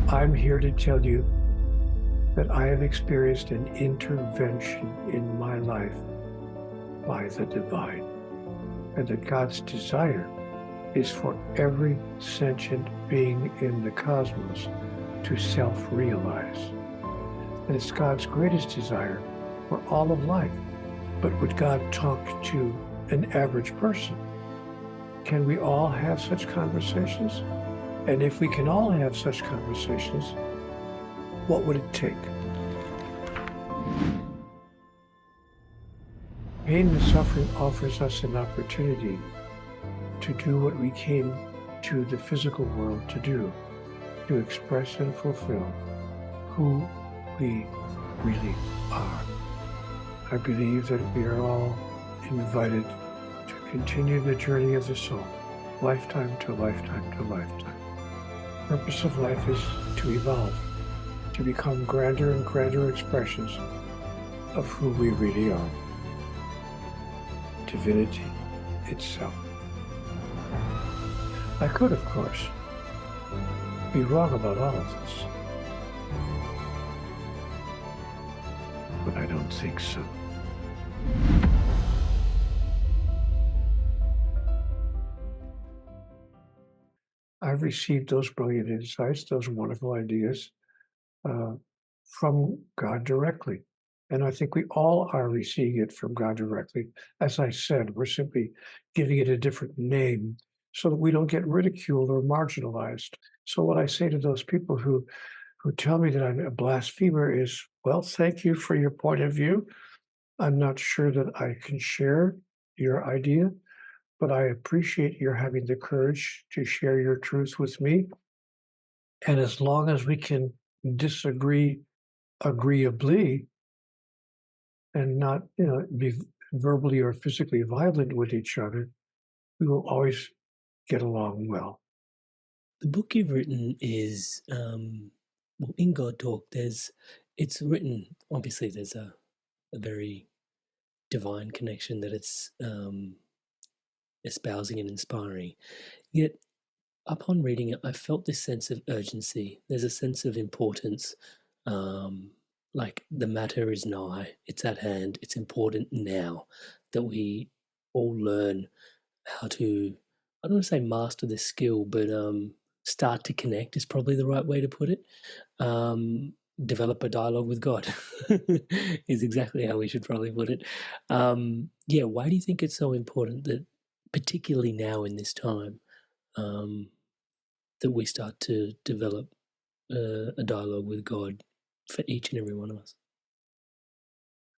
I'm here to tell you that I have experienced an intervention in my life by the divine, and that God's desire is for every sentient being in the cosmos to self-realize. And it's God's greatest desire for all of life. But would God talk to an average person? Can we all have such conversations? And if we can all have such conversations, what would it take? Pain and suffering offers us an opportunity to do what we came to the physical world to do, to express and fulfill who we really are. I believe that we are all invited to continue the journey of the soul, lifetime to lifetime to lifetime. The purpose of life is to evolve, to become grander and grander expressions of who we really are. Divinity itself. I could, of course, be wrong about all of this, but I don't think so. I've received those brilliant insights, those wonderful ideas from God directly. And I think we all are receiving it from God directly. As I said, we're simply giving it a different name so that we don't get ridiculed or marginalized. So what I say to those people who tell me that I'm a blasphemer is, well, thank you for your point of view. I'm not sure that I can share your idea, but I appreciate your having the courage to share your truth with me. And as long as we can disagree agreeably and not, be verbally or physically violent with each other, we will always get along well. The book you've written is, in God Talk, it's written, obviously there's a very divine connection that it's espousing and inspiring. Yet, upon reading it, I felt this sense of urgency. There's a sense of importance, like the matter is nigh, it's at hand, it's important now that we all learn how to, I don't want to say master this skill, but start to connect is probably the right way to put it. Develop a dialogue with God is exactly how we should probably put it. Why do you think it's so important that, particularly now in this time, that we start to develop a dialogue with God for each and every one of us?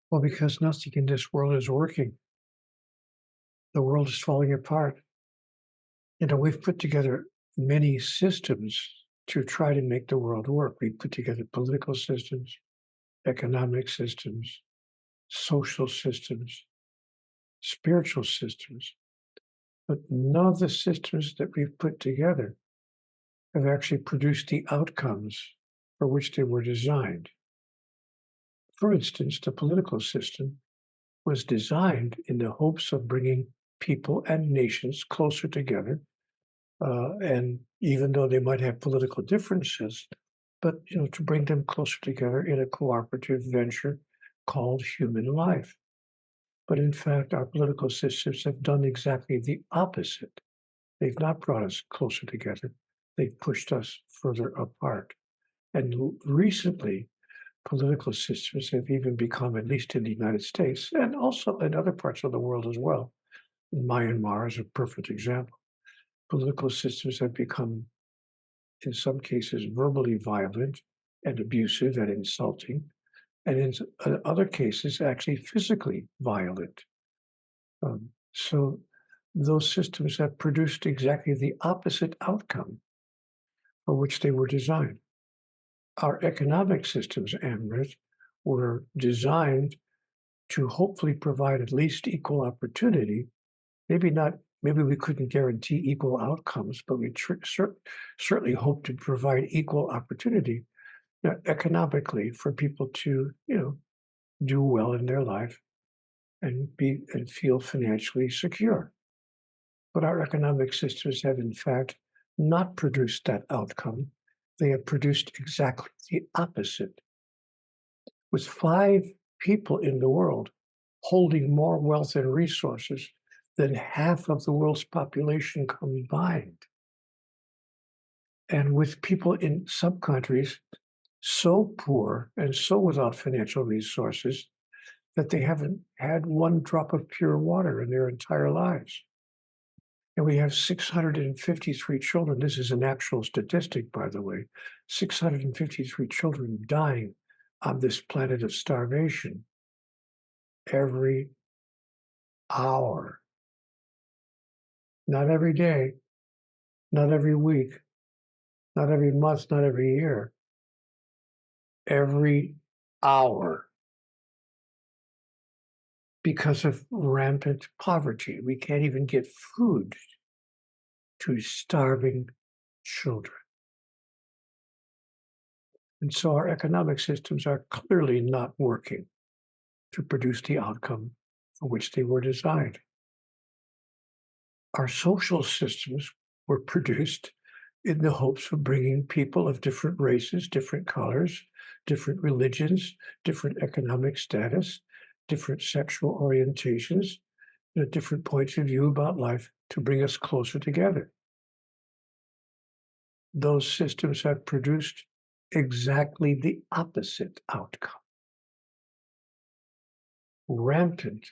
Well, because nothing in this world is working. The world is falling apart. We've put together many systems to try to make the world work. We put together political systems, economic systems, social systems, spiritual systems. But none of the systems that we've put together have actually produced the outcomes for which they were designed. For instance, the political system was designed in the hopes of bringing people and nations closer together. And even though they might have political differences, but to bring them closer together in a cooperative venture called human life. But in fact, our political systems have done exactly the opposite. They've not brought us closer together. They've pushed us further apart. And recently, political systems have even become, at least in the United States, and also in other parts of the world as well. Myanmar is a perfect example. Political systems have become, in some cases, verbally violent and abusive and insulting, and in other cases, actually physically violent. So those systems have produced exactly the opposite outcome for which they were designed. Our economic systems, Amrit, were designed to hopefully provide at least equal opportunity. Maybe we couldn't guarantee equal outcomes, but we certainly hope to provide equal opportunity economically for people to, do well in their life and feel financially secure. But our economic systems have, in fact, not produced that outcome. they have produced exactly the opposite. With 5 people in the world holding more wealth and resources than half of the world's population combined. And with people in some countries so poor and so without financial resources that they haven't had one drop of pure water in their entire lives. And we have 653 children. This is an actual statistic, by the way. 653 children dying on this planet of starvation every hour. Not every day, not every week, not every month, not every year. Every hour. Because of rampant poverty. We can't even get food to starving children. And so our economic systems are clearly not working to produce the outcome for which they were designed. Our social systems were produced in the hopes of bringing people of different races, different colors, different religions, different economic status, different sexual orientations, different points of view about life to bring us closer together. Those systems have produced exactly the opposite outcome. Rampant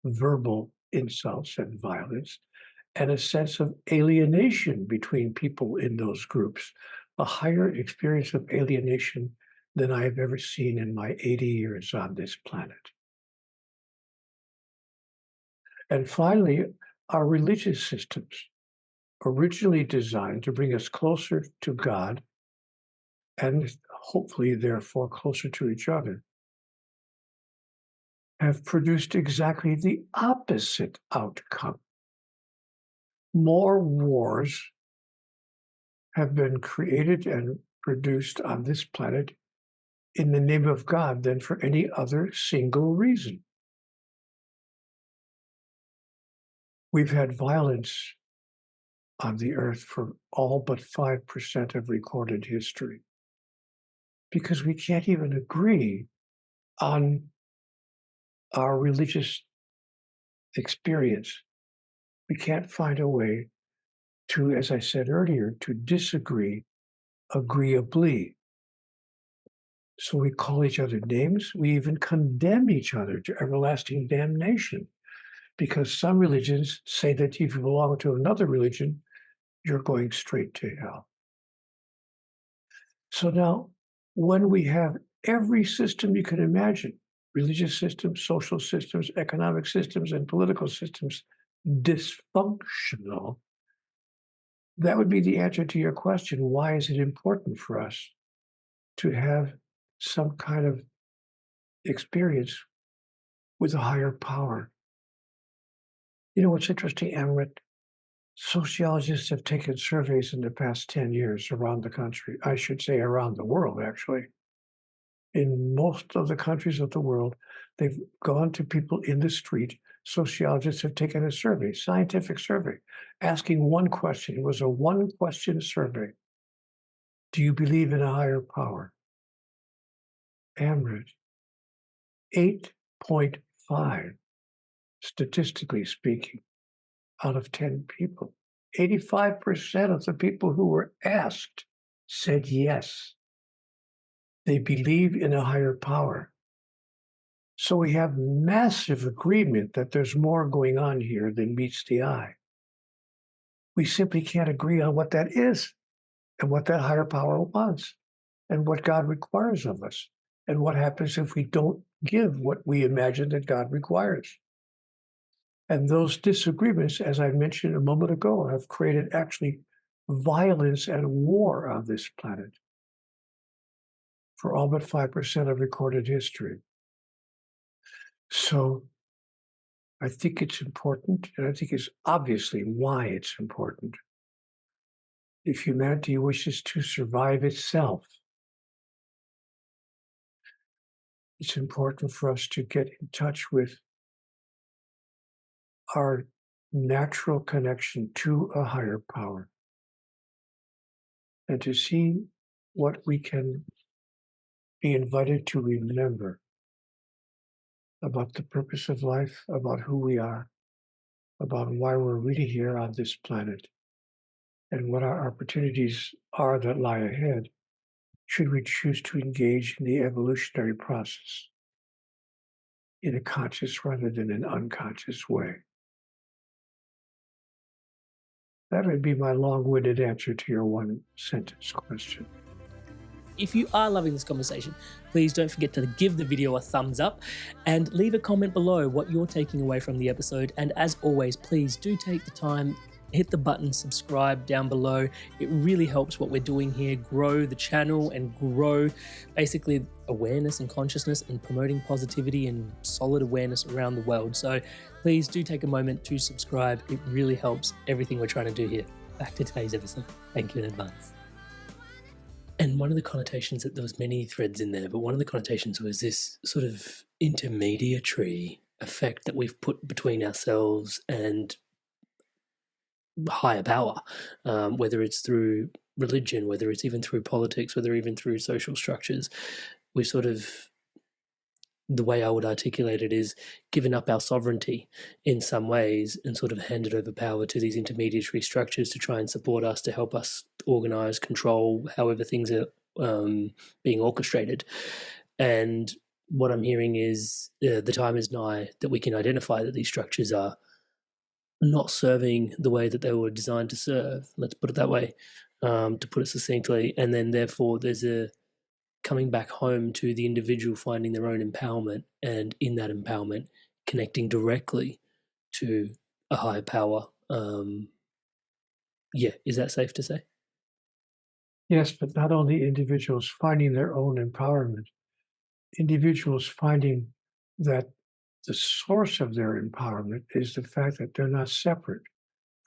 verbal insults and violence, and a sense of alienation between people in those groups, a higher experience of alienation than I have ever seen in my 80 years on this planet. And finally, our religious systems, originally designed to bring us closer to God and hopefully, therefore, closer to each other, have produced exactly the opposite outcome. More wars have been created and produced on this planet in the name of God than for any other single reason. We've had violence on the earth for all but 5% of recorded history because we can't even agree on our religious experience. We can't find a way to, as I said earlier, to disagree agreeably. So we call each other names. We even condemn each other to everlasting damnation because some religions say that if you belong to another religion, you're going straight to hell. So now, when we have every system you can imagine, religious systems, social systems, economic systems, and political systems dysfunctional, that would be the answer to your question. Why is it important for us to have some kind of experience with a higher power? You know what's interesting, Amrit? Sociologists have taken surveys in the past 10 years around the country. I should say around the world, actually. In most of the countries of the world, they've gone to people in the street. Sociologists have taken a survey, scientific survey, asking one question. It was a one-question survey. Do you believe in a higher power? Amrit, 8.5, statistically speaking, out of 10 people. 85% of the people who were asked said yes. They believe in a higher power. So we have massive agreement that there's more going on here than meets the eye. We simply can't agree on what that is and what that higher power wants and what God requires of us and what happens if we don't give what we imagine that God requires. And those disagreements, as I mentioned a moment ago, have created actually violence and war on this planet for all but 5% of recorded history. So I think it's important, and I think it's obviously why it's important. If humanity wishes to survive itself, it's important for us to get in touch with our natural connection to a higher power and to see what we can be invited to remember about the purpose of life, about who we are, about why we're really here on this planet, and what our opportunities are that lie ahead, should we choose to engage in the evolutionary process in a conscious rather than an unconscious way. That would be my long-winded answer to your one-sentence question. If you are loving this conversation, please don't forget to give the video a thumbs up and leave a comment below what you're taking away from the episode. And as always, please do take the time, hit the button, subscribe down below. It really helps what we're doing here grow the channel and grow basically awareness and consciousness and promoting positivity and solid awareness around the world. So please do take a moment to subscribe. It really helps everything we're trying to do here. Back to today's episode. Thank you in advance. And one of the connotations, that there was many threads in there, but one of the connotations was this sort of intermediary effect that we've put between ourselves and higher power, whether it's through religion, whether it's even through politics, whether even through social structures. We've sort of, the way I would articulate it is, given up our sovereignty in some ways and sort of handed over power to these intermediary structures to try and support us, to help us organize, control, however things are being orchestrated. And what I'm hearing is the time is nigh that we can identify that these structures are not serving the way that they were designed to serve, let's put it that way, to put it succinctly. And then therefore there's a coming back home to the individual finding their own empowerment, and in that empowerment connecting directly to a higher power. Is that safe to say? Yes, but not only individuals finding their own empowerment, individuals finding that the source of their empowerment is the fact that they're not separate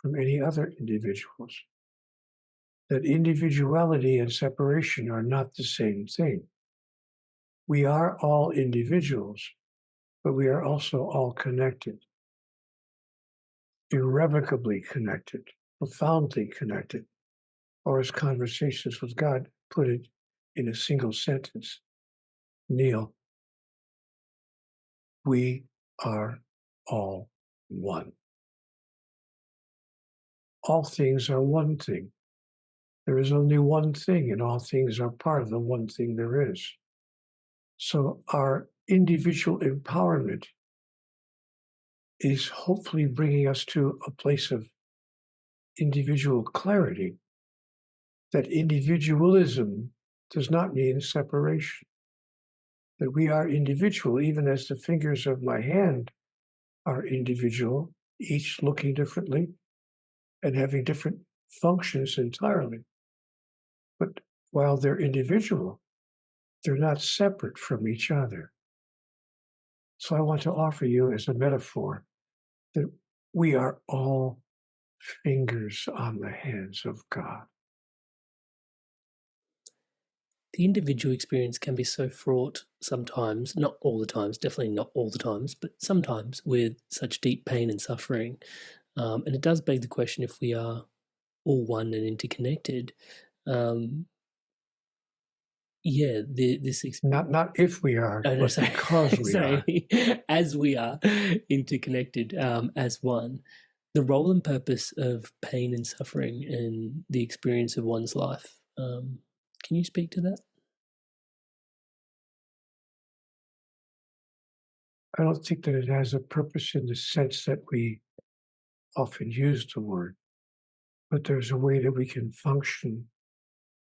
from any other individuals. That individuality and separation are not the same thing. We are all individuals, but we are also all connected, irrevocably connected, profoundly connected, or as Conversations with God put it in a single sentence, Neale, we are all one. All things are one thing. There is only one thing, and all things are part of the one thing there is. So our individual empowerment is hopefully bringing us to a place of individual clarity, that individualism does not mean separation, that we are individual, even as the fingers of my hand are individual, each looking differently and having different functions entirely. But while they're individual, they're not separate from each other. So I want to offer you as a metaphor that we are all fingers on the hands of God. The individual experience can be so fraught sometimes, not all the times, definitely not all the times, but sometimes with such deep pain and suffering. And it does beg the question if we are all one and interconnected. Not if we are, but because we are. As we are interconnected as one. The role and purpose of pain and suffering and the experience of one's life. Can you speak to that? I don't think that it has a purpose in the sense that we often use the word, but there's a way that we can function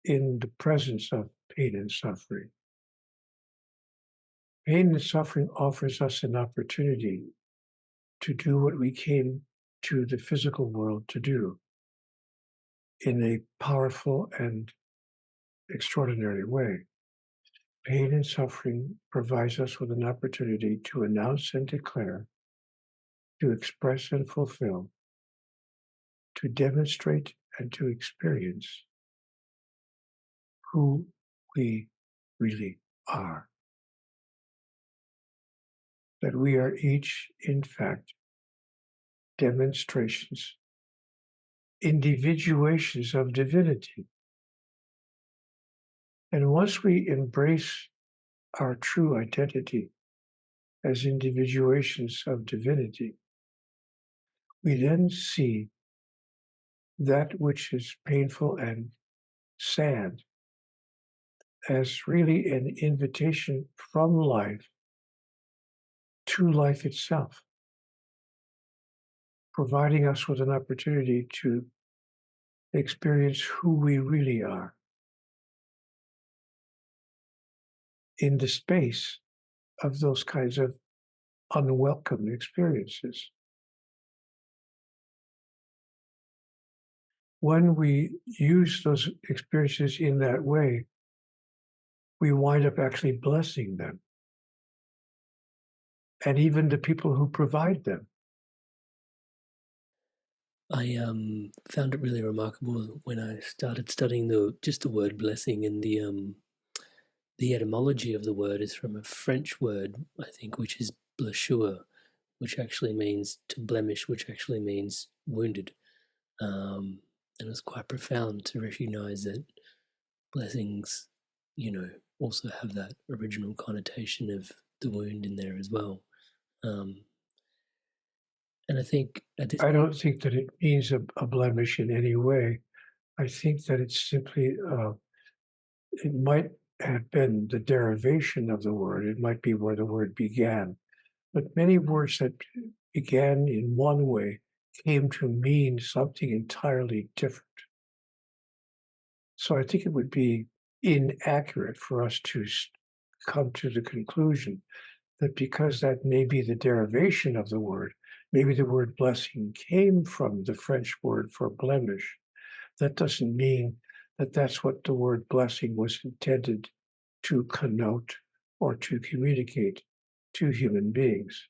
in the presence of pain and suffering. Pain and suffering offers us an opportunity to do what we came to the physical world to do in a powerful and extraordinary way. Pain and suffering provides us with an opportunity to announce and declare, to express and fulfill, to demonstrate and to experience who we really are. That we are each, in fact, demonstrations, individuations of divinity. And once we embrace our true identity as individuations of divinity, we then see that which is painful and sad as really an invitation from life to life itself, providing us with an opportunity to experience who we really are in the space of those kinds of unwelcome experiences. When we use those experiences in that way, we wind up actually blessing them and even the people who provide them. I found it really remarkable when I started studying the word blessing, and the etymology of the word is from a French word, I think, which is blessure, which actually means to blemish, which actually means wounded. And it's quite profound to recognize that blessings, also have that original connotation of the wound in there as well. And I think I don't think that it means a blemish in any way. I think that it's simply, it might have been the derivation of the word. It might be where the word began. But many words that began in one way came to mean something entirely different. So I think it would be inaccurate for us to come to the conclusion that because that may be the derivation of the word, maybe the word blessing came from the French word for blemish. That doesn't mean that that's what the word blessing was intended to connote or to communicate to human beings,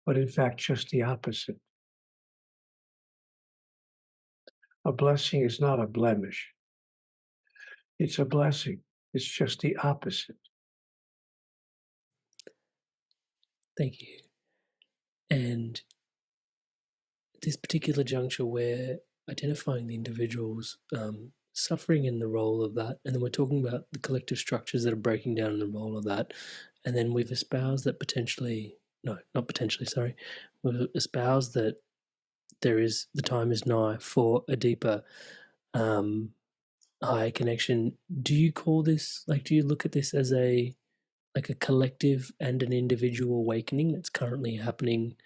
but in fact, just the opposite. A blessing is not a blemish. It's a blessing. It's just the opposite. Thank you. And this particular juncture where identifying the individual's suffering in the role of that, and then we're talking about the collective structures that are breaking down in the role of that, and then we've espoused that we've espoused that the time is nigh for a deeper higher connection. Do you call this, do you look at this as a collective and an individual awakening that's currently happening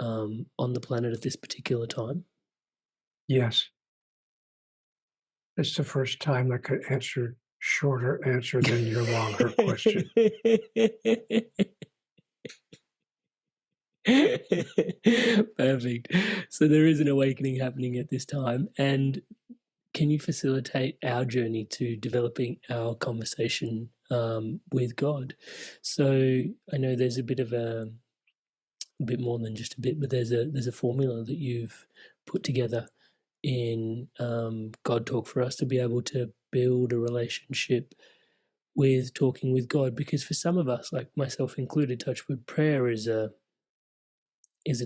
on the planet at this particular time? Yes. It's the first time I could answer shorter answer than your longer question. Perfect. So there is an awakening happening at this time. And can you facilitate our journey to developing our conversation with God? So I know there's a bit more than just a bit, but there's a formula that you've put together in God Talk for us to be able to build a relationship with talking with God. Because for some of us, like myself included, Touchwood, prayer is a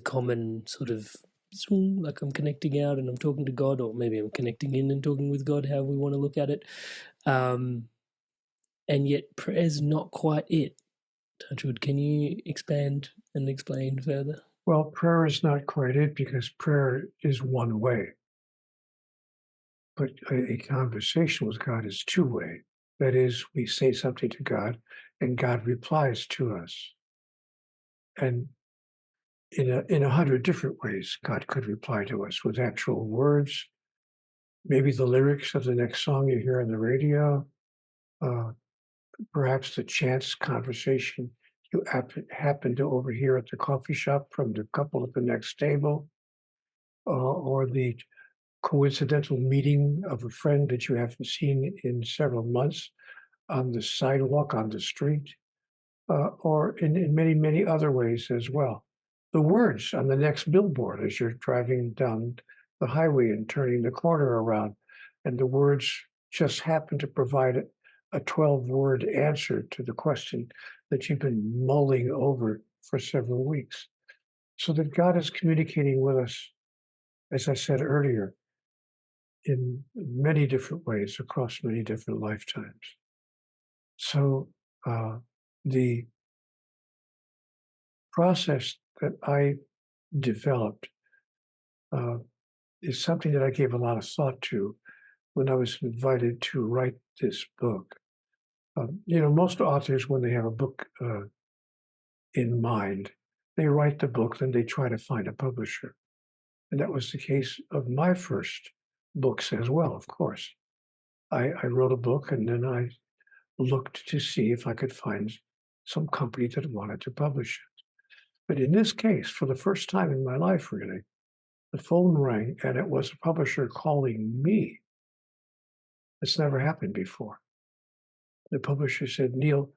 common sort of, like I'm connecting out and I'm talking to God, or maybe I'm connecting in and talking with God, however we want to look at it. And yet prayer's not quite it. Touchwood, can you expand and explain further? Well, prayer is not quite it because prayer is one way. But a conversation with God is two-way. That is, we say something to God and God replies to us. And in 100 different ways, God could reply to us with actual words, maybe the lyrics of the next song you hear on the radio, uh, perhaps the chance conversation you happen to overhear at the coffee shop from the couple at the next table, or the coincidental meeting of a friend that you haven't seen in several months on the sidewalk, on the street, or in many, many other ways as well. The words on the next billboard as you're driving down the highway and turning the corner around, and the words just happen to provide a 12-word answer to the question that you've been mulling over for several weeks. So that God is communicating with us, as I said earlier, in many different ways across many different lifetimes. So the process that I developed is something that I gave a lot of thought to when I was invited to write this book. Most authors, when they have a book in mind, they write the book, then they try to find a publisher. And that was the case of my first books as well, of course. I wrote a book and then I looked to see if I could find some company that wanted to publish it. But in this case, for the first time in my life, really, the phone rang and it was a publisher calling me. It's never happened before. The publisher said, "Neale,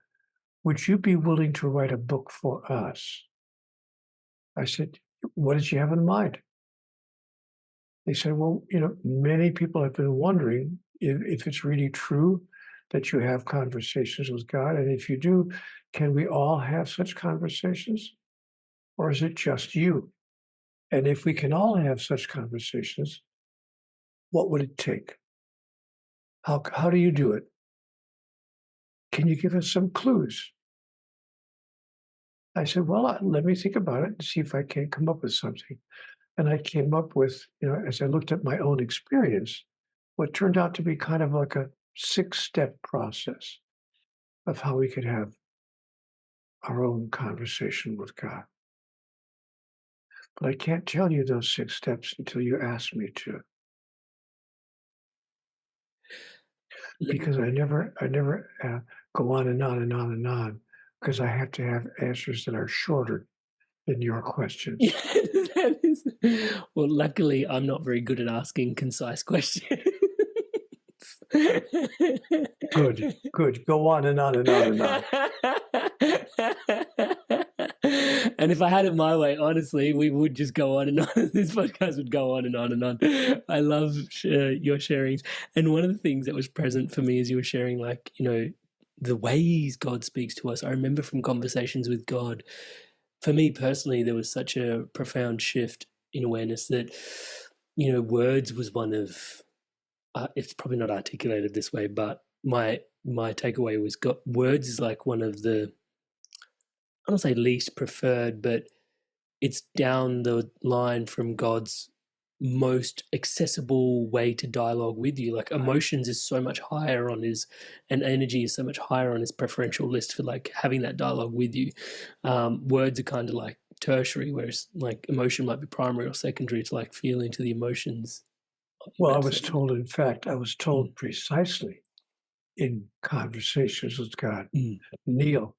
would you be willing to write a book for us?" I said, "What did you have in mind?" They said, "Well, many people have been wondering if it's really true that you have conversations with God. And if you do, can we all have such conversations? Or is it just you? And if we can all have such conversations, what would it take? How do you do it? Can you give us some clues?" I said, "Well, let me think about it and see if I can come up with something." And I came up with, as I looked at my own experience, what turned out to be kind of like a 6-step process of how we could have our own conversation with God. But I can't tell you those 6 steps until you ask me to, because I never go on and on and on and on, because I have to have answers that are shorter than your questions. Yeah, that is. Well, luckily, I'm not very good at asking concise questions. Good. Go on and on and on and on. And if I had it my way, honestly, we would just go on and on. This podcast would go on and on and on. I love your sharings. And one of the things that was present for me as you were sharing, the ways God speaks to us, I remember from conversations with God, for me personally, there was such a profound shift in awareness that, words was one of, it's probably not articulated this way, but my takeaway was words is like one of the, I don't say least preferred, but it's down the line from God's most accessible way to dialogue with you. Like emotions is so much higher on his, and energy is so much higher on his preferential list for like having that dialogue with you. Words are kind of like tertiary, whereas like emotion might be primary or secondary to like feel into the emotions. Well, I was told, in fact, Mm. precisely in conversations with God, Mm. "Neale,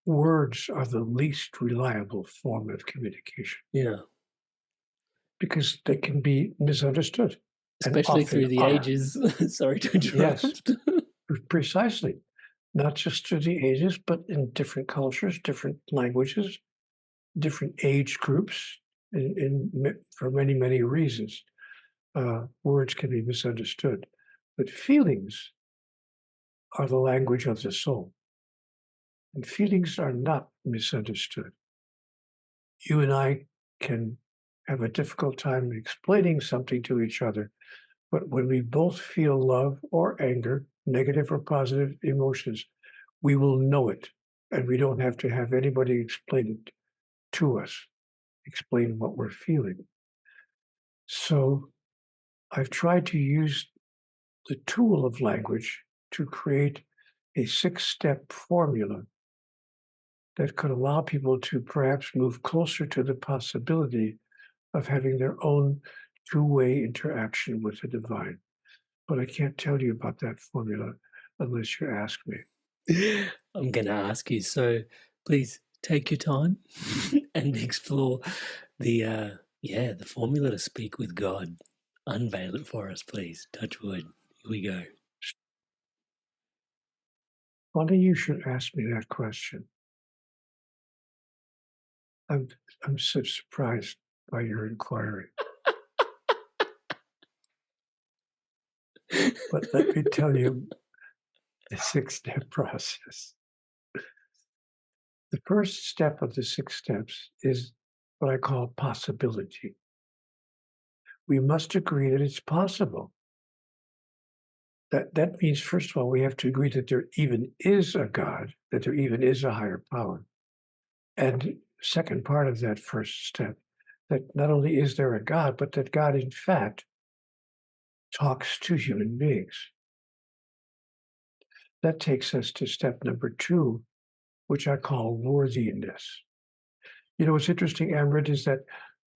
words are the least reliable form of communication Yeah. because they can be misunderstood and Especially often through the are." ages. Sorry to Yes, interrupt. precisely. Not just through the ages, but in different cultures, different languages, different age groups, for many, many reasons. Words can be misunderstood, but feelings are the language of the soul, and feelings are not misunderstood. You and I can have a difficult time explaining something to each other, but when we both feel love or anger, negative or positive emotions, we will know it, and we don't have to have anybody explain it to us, explain what we're feeling. So I've tried to use the tool of language to create a 6-step formula that could allow people to perhaps move closer to the possibility of having their own two-way interaction with the divine. But I can't tell you about that formula unless you ask me. I'm going to ask you. So please take your time and explore the formula to speak with God. Unveil it for us, please. Touch wood. Here we go. Funny you should ask me that question. I'm so surprised by your inquiry. But let me tell you the 6-step process. The first step of the 6 steps is what I call possibility. We must agree that it's possible. That means, first of all, we have to agree that there even is a God, that there even is a higher power. And second part of that first step, that not only is there a God, but that God, in fact, talks to human beings. That takes us to step number 2, which I call worthiness. You know, what's interesting, Amrit, is that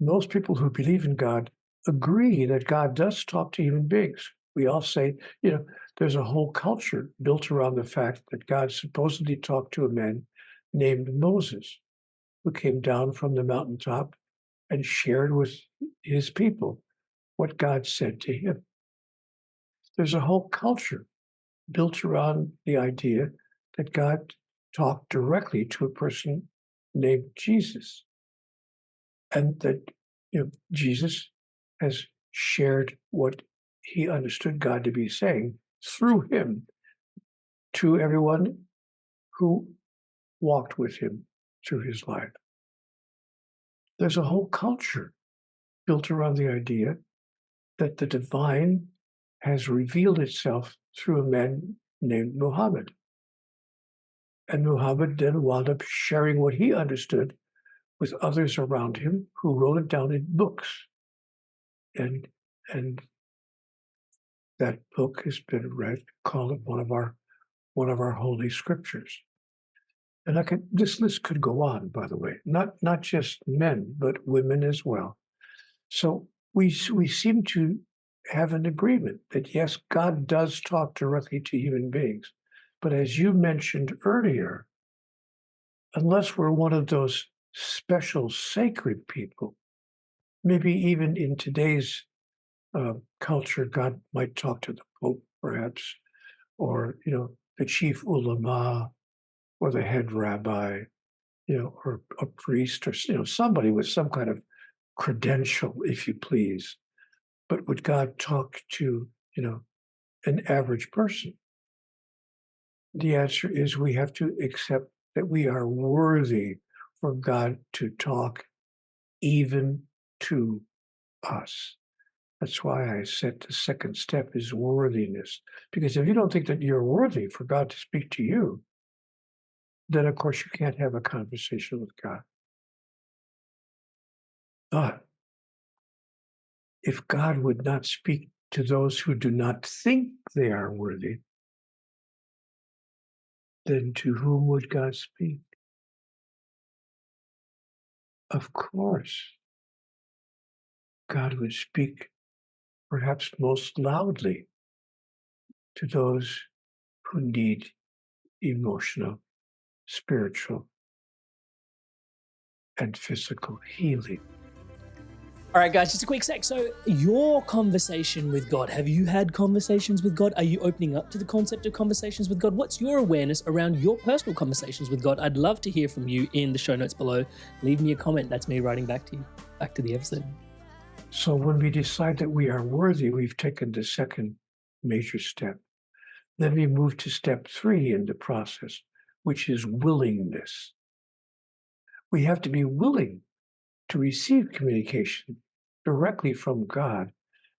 most people who believe in God agree that God does talk to human beings. We all say, you know, there's a whole culture built around the fact that God supposedly talked to a man named Moses, who came down from the mountaintop and shared with his people what God said to him. There's a whole culture built around the idea that God talked directly to a person named Jesus, and that Jesus has shared what he understood God to be saying through him to everyone who walked with him through his life. There's a whole culture built around the idea that the divine has revealed itself through a man named Muhammad. And Muhammad then wound up sharing what he understood with others around him who wrote it down in books. And that book has been read, called it one of our holy scriptures. And this list could go on, by the way, not just men, but women as well. So we seem to have an agreement that yes, God does talk directly to human beings. But as you mentioned earlier, unless we're one of those special sacred people, maybe even in today's culture, God might talk to the Pope, perhaps, or the chief ulama, or the head rabbi, or a priest, or somebody with some kind of credential, if you please. But would God talk to an average person? The answer is we have to accept that we are worthy for God to talk even to us. That's why I said the second step is worthiness. Because if you don't think that you're worthy for God to speak to you, then of course you can't have a conversation with God. But if God would not speak to those who do not think they are worthy, then to whom would God speak? Of course, God would speak perhaps most loudly to those who need emotional, spiritual, and physical healing. All right, guys, just a quick sec. So your conversation with God, have you had conversations with God? Are you opening up to the concept of conversations with God? What's your awareness around your personal conversations with God? I'd love to hear from you in the show notes below. Leave me a comment. That's me writing back to you. Back to the episode. So when we decide that we are worthy, we've taken the second major step. Then we move to step 3 in the process, which is willingness. We have to be willing to receive communication directly from God.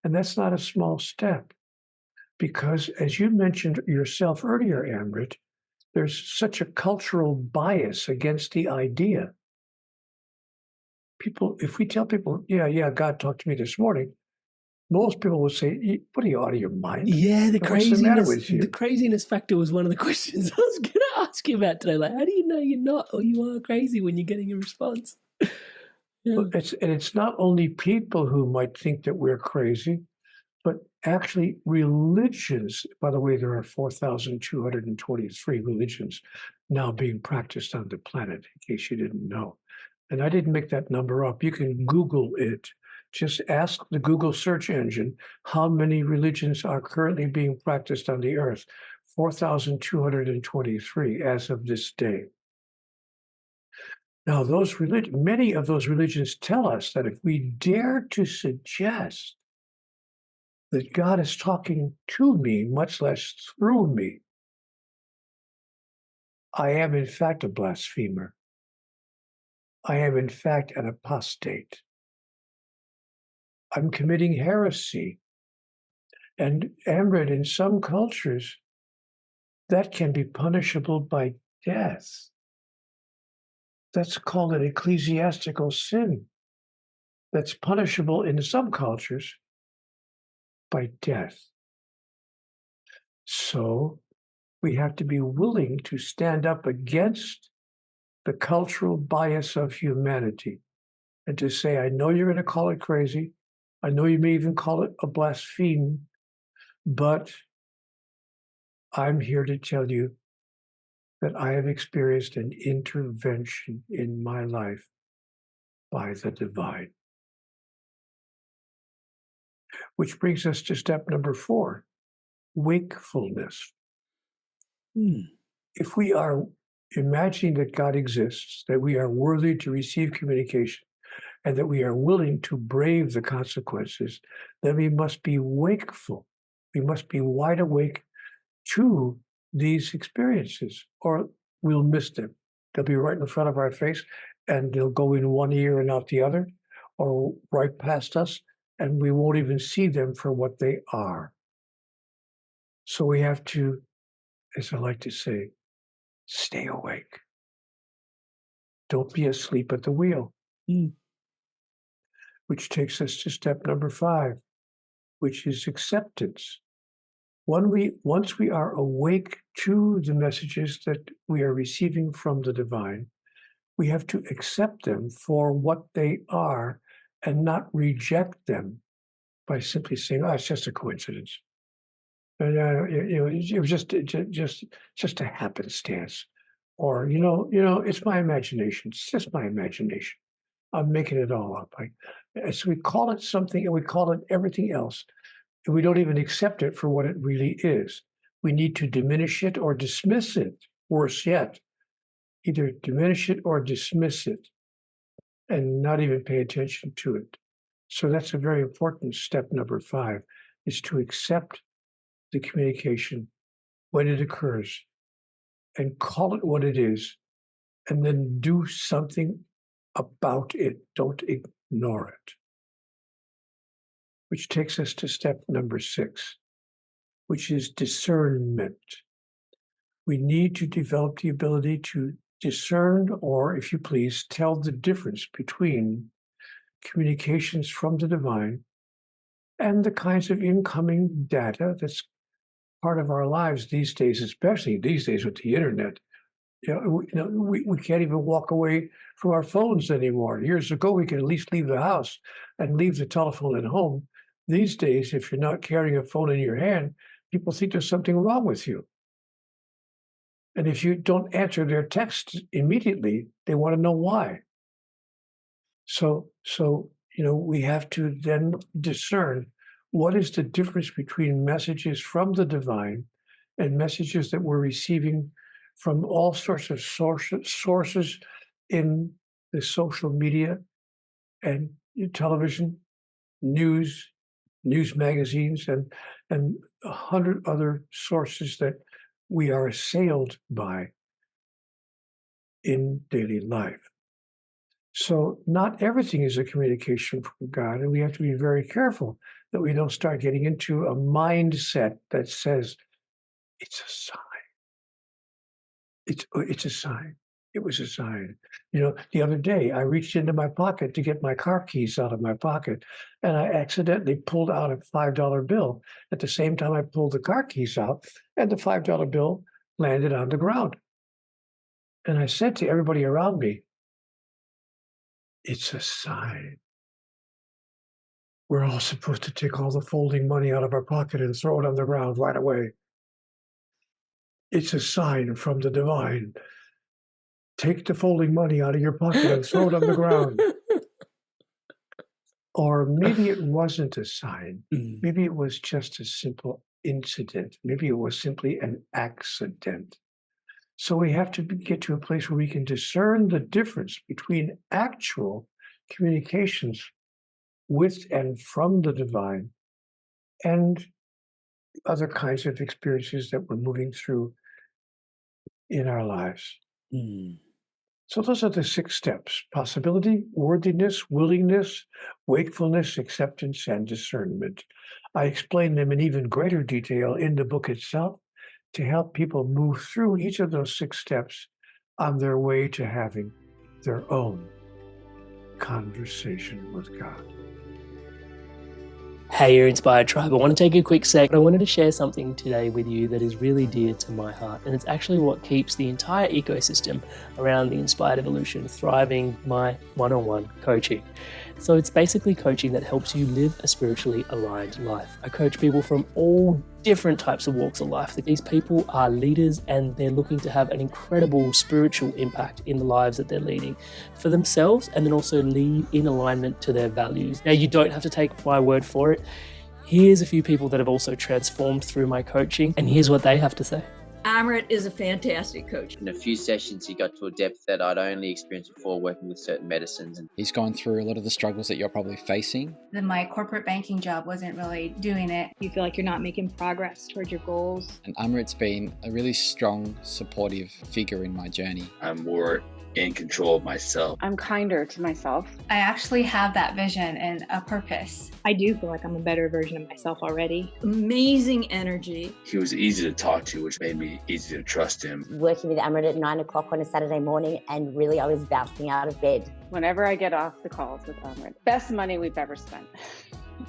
And that's not a small step, because as you mentioned yourself earlier, Amrit, there's such a cultural bias against the idea. People, if we tell people, yeah, God talked to me this morning, most people will say, what are you, out of your mind? Yeah, What's the matter with you? The craziness factor was one of the questions I was going to ask you about today. Like, how do you know you're not or you are crazy when you're getting a response? Yeah. It's not only people who might think that we're crazy, but actually religions. By the way, there are 4,223 religions now being practiced on the planet, in case you didn't know. And I didn't make that number up. You can Google it. Just ask the Google search engine how many religions are currently being practiced on the earth. 4,223 as of this day. Now, many of those religions tell us that if we dare to suggest that God is talking to me, much less through me, I am in fact a blasphemer. I am in fact an apostate. I'm committing heresy. And Amrit, in some cultures, that can be punishable by death. That's called an ecclesiastical sin. That's punishable in some cultures by death. So we have to be willing to stand up against the cultural bias of humanity and to say, I know you're going to call it crazy. I know you may even call it a blaspheme, but I'm here to tell you that I have experienced an intervention in my life by the divine. Which brings us to step number 4, wakefulness. If we are imagining that God exists, that we are worthy to receive communication, and that we are willing to brave the consequences, then we must be wakeful. We must be wide awake to these experiences, or we'll miss them. They'll be right in front of our face, and they'll go in one ear and out the other, or right past us, and we won't even see them for what they are. So we have to, as I like to say, stay awake. Don't be asleep at the wheel. Which takes us to step number 5, which is acceptance. Once we are awake to the messages that we are receiving from the divine, we have to accept them for what they are and not reject them by simply saying, "Oh, it's just a coincidence." And, it was just a happenstance, or it's my imagination. It's just my imagination. I'm making it all up. So we call it something, and we call it everything else, and we don't even accept it for what it really is. We need to diminish it or dismiss it. Worse yet, either diminish it or dismiss it, and not even pay attention to it. So that's a very important step number 5, is to accept the communication when it occurs and call it what it is, and then do something about it. Don't ignore it. Which takes us to step number 6, which is discernment. We need to develop the ability to discern, or, if you please, tell the difference between communications from the divine and the kinds of incoming data that's part of our lives these days, especially these days with the internet. We can't even walk away from our phones anymore. Years ago, we could at least leave the house and leave the telephone at home. These days, if you're not carrying a phone in your hand, people think there's something wrong with you. And if you don't answer their texts immediately, they want to know why. So we have to then discern what is the difference between messages from the divine and messages that we're receiving from all sorts of sources in the social media and television, news magazines, and 100 other sources that we are assailed by in daily life. So not everything is a communication from God, and we have to be very careful that we don't start getting into a mindset that says, it's a sign. It's a sign. It was a sign. The other day, I reached into my pocket to get my car keys out of my pocket, and I accidentally pulled out a $5 bill. At the same time, I pulled the car keys out, and the $5 bill landed on the ground. And I said to everybody around me, it's a sign. We're all supposed to take all the folding money out of our pocket and throw it on the ground right away. It's a sign from the divine. Take the folding money out of your pocket and throw it on the ground. Or maybe it wasn't a sign. Maybe it was just a simple incident. Maybe it was simply an accident. So we have to get to a place where we can discern the difference between actual communications with and from the divine and other kinds of experiences that we're moving through in our lives. So those are the 6 steps: possibility, worthiness, willingness, wakefulness, acceptance, and discernment. I explain them in even greater detail in the book itself to help people move through each of those 6 steps on their way to having their own conversation with God. Hey, your Inspired Tribe. I want to take a quick sec. I wanted to share something today with you that is really dear to my heart. And it's actually what keeps the entire ecosystem around the Inspired Evolution thriving, my one-on-one coaching. So it's basically coaching that helps you live a spiritually aligned life. I coach people from all different types of walks of life. These people are leaders and they're looking to have an incredible spiritual impact in the lives that they're leading for themselves, and then also lead in alignment to their values. Now, you don't have to take my word for it. Here's a few people that have also transformed through my coaching, and here's what they have to say. Amrit is a fantastic coach. In a few sessions, he got to a depth that I'd only experienced before working with certain medicines. He's gone through a lot of the struggles that you're probably facing. Then my corporate banking job wasn't really doing it. You feel like you're not making progress towards your goals. And Amrit's been a really strong, supportive figure in my journey. I'm more in control of myself. I'm kinder to myself. I actually have that vision and a purpose. I do feel like I'm a better version of myself already. Amazing energy. He was easy to talk to, which made me easy to trust him. Working with Amrit at 9 o'clock on a Saturday morning, and really I was bouncing out of bed. Whenever I get off the calls with Amrit, best money we've ever spent.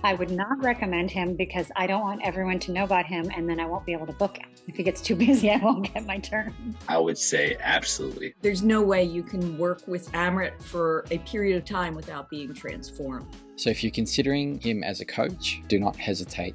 I would not recommend him because I don't want everyone to know about him and then I won't be able to book him. If he gets too busy, I won't get my turn. I would say absolutely. There's no way you can work with Amrit for a period of time without being transformed. So if you're considering him as a coach, do not hesitate,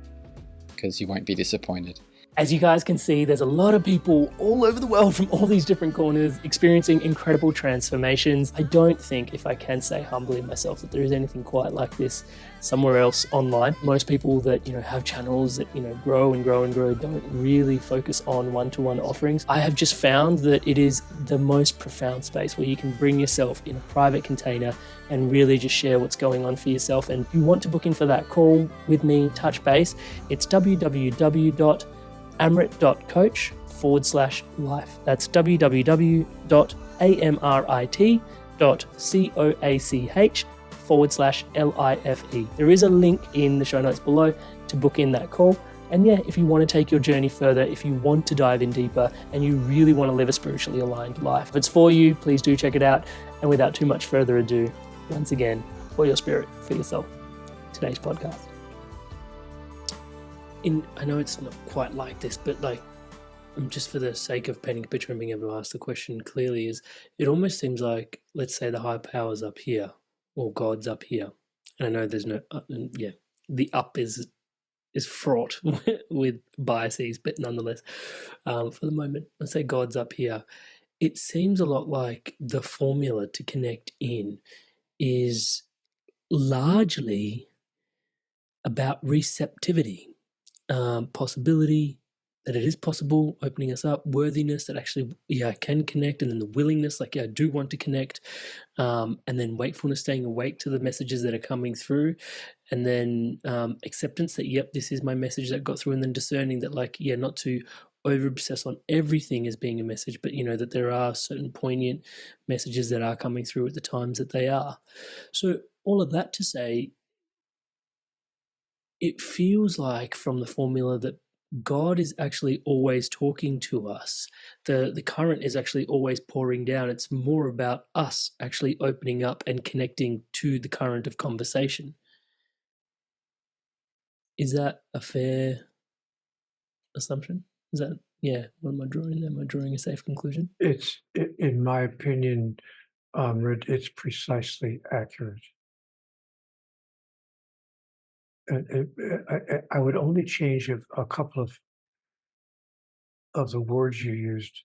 because you won't be disappointed. As you guys can see, there's a lot of people all over the world from all these different corners experiencing incredible transformations. I don't think, if I can say humbly myself, that there is anything quite like this somewhere else online. Most people that, have channels that, grow and grow and grow don't really focus on one-to-one offerings. I have just found that it is the most profound space where you can bring yourself in a private container and really just share what's going on for yourself. And if you want to book in for that call with me, touch base, it's www.amrit.coach/life. That's www.amrit.coach/life. There is a link in the show notes below to book in that call. And yeah, if you want to take your journey further, if you want to dive in deeper, and you really want to live a spiritually aligned life, if it's for you, please do check it out. And without too much further ado, once again, for your spirit, for yourself, today's podcast. I know it's not quite like this, but just for the sake of painting a picture and being able to ask the question clearly, it almost seems like, let's say the high power's up here, or God's up here. And I know there's no, the up is fraught with biases, but nonetheless, for the moment, let's say God's up here. It seems a lot like the formula to connect in is largely about receptivity. Possibility, that it is possible, opening us up, worthiness, that actually, I can connect, and then the willingness, I do want to connect, and then wakefulness, staying awake to the messages that are coming through, and then acceptance that, this is my message that got through, and then discerning that, not to over-obsess on everything as being a message, but, that there are certain poignant messages that are coming through at the times that they are. So all of that to say, it feels like from the formula that God is actually always talking to us. The current is actually always pouring down. It's more about us actually opening up and connecting to the current of conversation. Is that a fair assumption? Is that, what am I drawing there? Am I drawing a safe conclusion? It's, in my opinion, it's precisely accurate. And I would only change a couple of the words you used.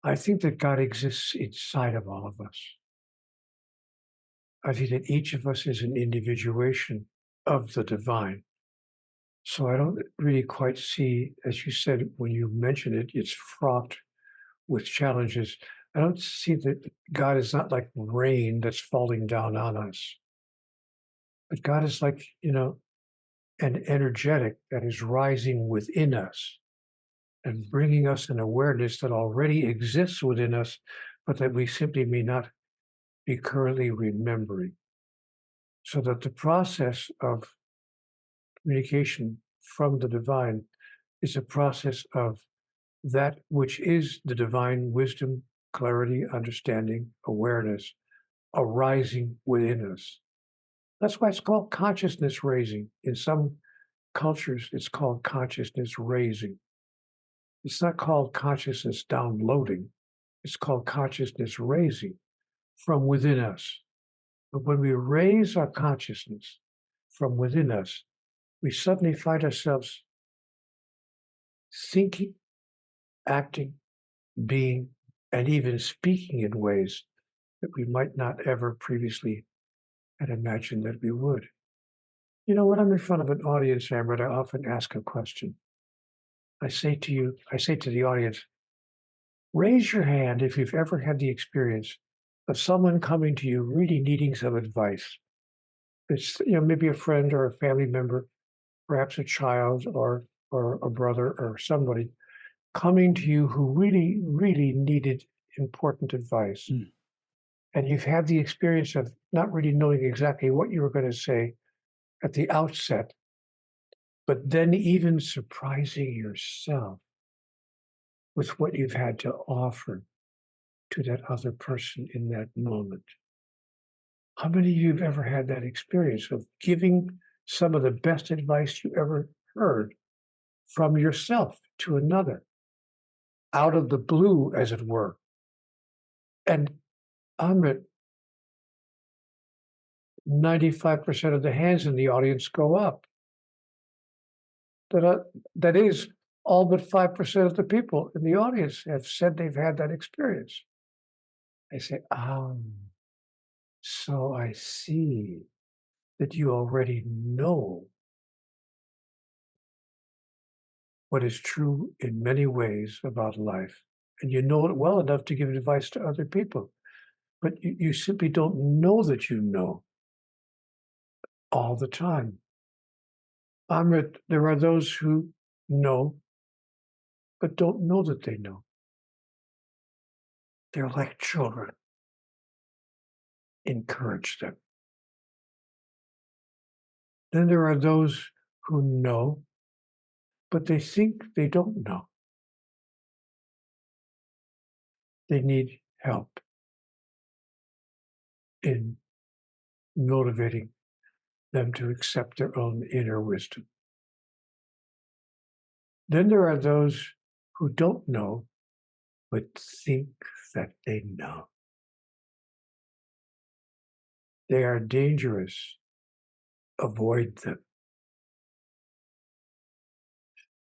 I think that God exists inside of all of us. I think that each of us is an individuation of the divine. So I don't really quite see, as you said, when you mentioned it, it's fraught with challenges. I don't see that God is not like rain that's falling down on us. But God is like, an energetic that is rising within us and bringing us an awareness that already exists within us, but that we simply may not be currently remembering. So that the process of communication from the divine is a process of that which is the divine wisdom, clarity, understanding, awareness arising within us. That's why it's called consciousness raising. In some cultures, it's called consciousness raising. It's not called consciousness downloading. It's called consciousness raising from within us. But when we raise our consciousness from within us, we suddenly find ourselves thinking, acting, being, and even speaking in ways that we might not ever previously had imagined that we would. You know, when I'm in front of an audience, Amrit, I often ask a question. I say to the audience, raise your hand if you've ever had the experience of someone coming to you really needing some advice. It's, maybe a friend or a family member, perhaps a child or a brother or somebody coming to you who really, really needed important advice. And you've had the experience of not really knowing exactly what you were going to say at the outset, but then even surprising yourself with what you've had to offer to that other person in that moment. How many of you have ever had that experience of giving some of the best advice you ever heard from yourself to another, out of the blue, as it were? And Amrit, 95% of the hands in the audience go up. That is, all but 5% of the people in the audience have said they've had that experience. I say, so I see that you already know what is true in many ways about life, and you know it well enough to give advice to other people, but you simply don't know that you know all the time. Amrit, there are those who know, but don't know that they know. They're like children. Encourage them. Then there are those who know, but they think they don't know. They need help in motivating them to accept their own inner wisdom. Then there are those who don't know, but think that they know. They are dangerous. Avoid them.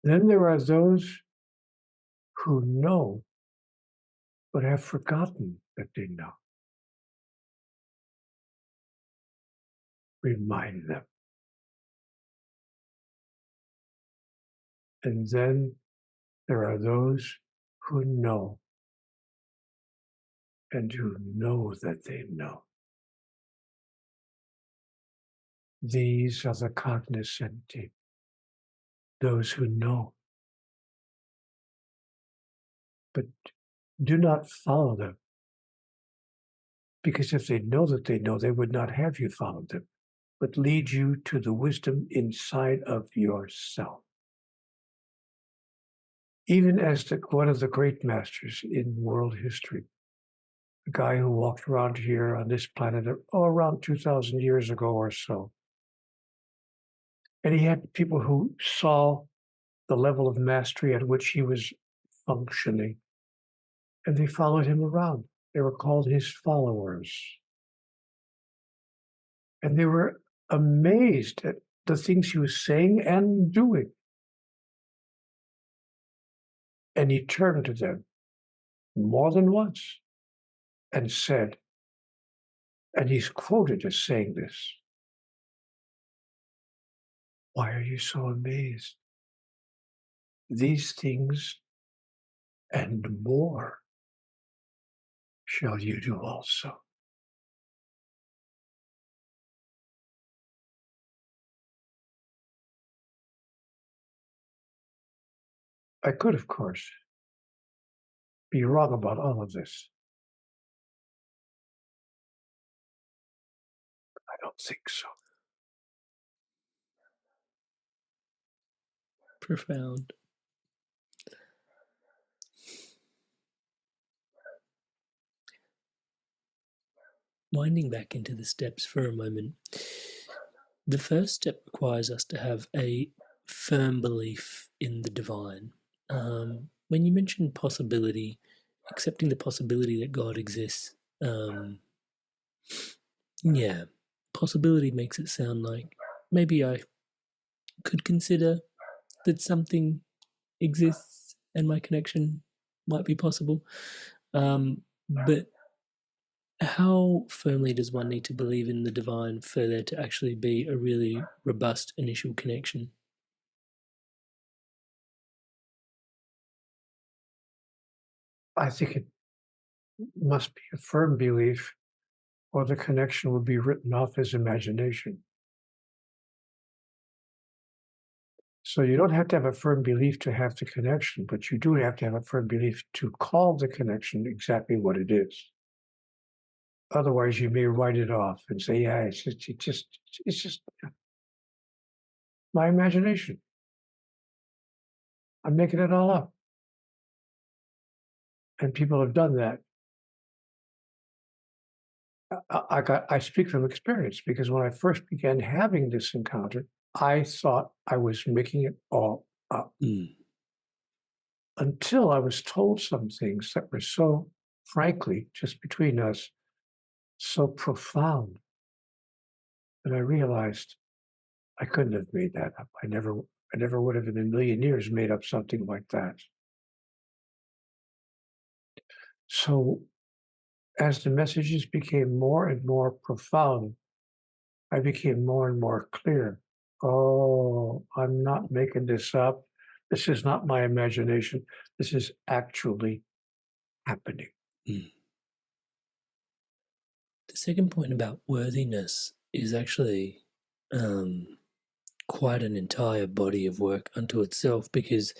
Then there are those who know, but have forgotten that they know. Remind them. And then there are those who know and who know that they know. These are the cognoscenti, those who know. But do not follow them, because if they know that they know, they would not have you follow them, but lead you to the wisdom inside of yourself. Even as one of the great masters in world history, a guy who walked around here on this planet around 2,000 years ago or so. And he had people who saw the level of mastery at which he was functioning, and they followed him around. They were called his followers. And they were amazed at the things he was saying and doing. And he turned to them more than once and said, and he's quoted as saying this, "Why are you so amazed? These things and more shall you do also." I could, of course, be wrong about all of this. don't think so. Profound. Winding back into the steps for a moment, the first step requires us to have a firm belief in the divine. When you mentioned possibility, accepting the possibility that God exists, yeah, possibility makes it sound like maybe I could consider that something exists and my connection might be possible. But how firmly does one need to believe in the divine for there to actually be a really robust initial connection? I think it must be a firm belief, or the connection would be written off as imagination. So you don't have to have a firm belief to have the connection, but you do have to have a firm belief to call the connection exactly what it is. Otherwise, you may write it off and say, "Yeah, it's just my imagination. I'm making it all up." And people have done that. I speak from experience, because when I first began having this encounter, I thought I was making it all up. Until I was told some things that were so, frankly, just between us, so profound, that I realized I couldn't have made that up. I never would have in a million years made up something like that. So as the messages became more and more profound, I became more and more clear. Oh, I'm not making this up. This is not my imagination. This is actually happening. The second point about worthiness is actually quite an entire body of work unto itself, because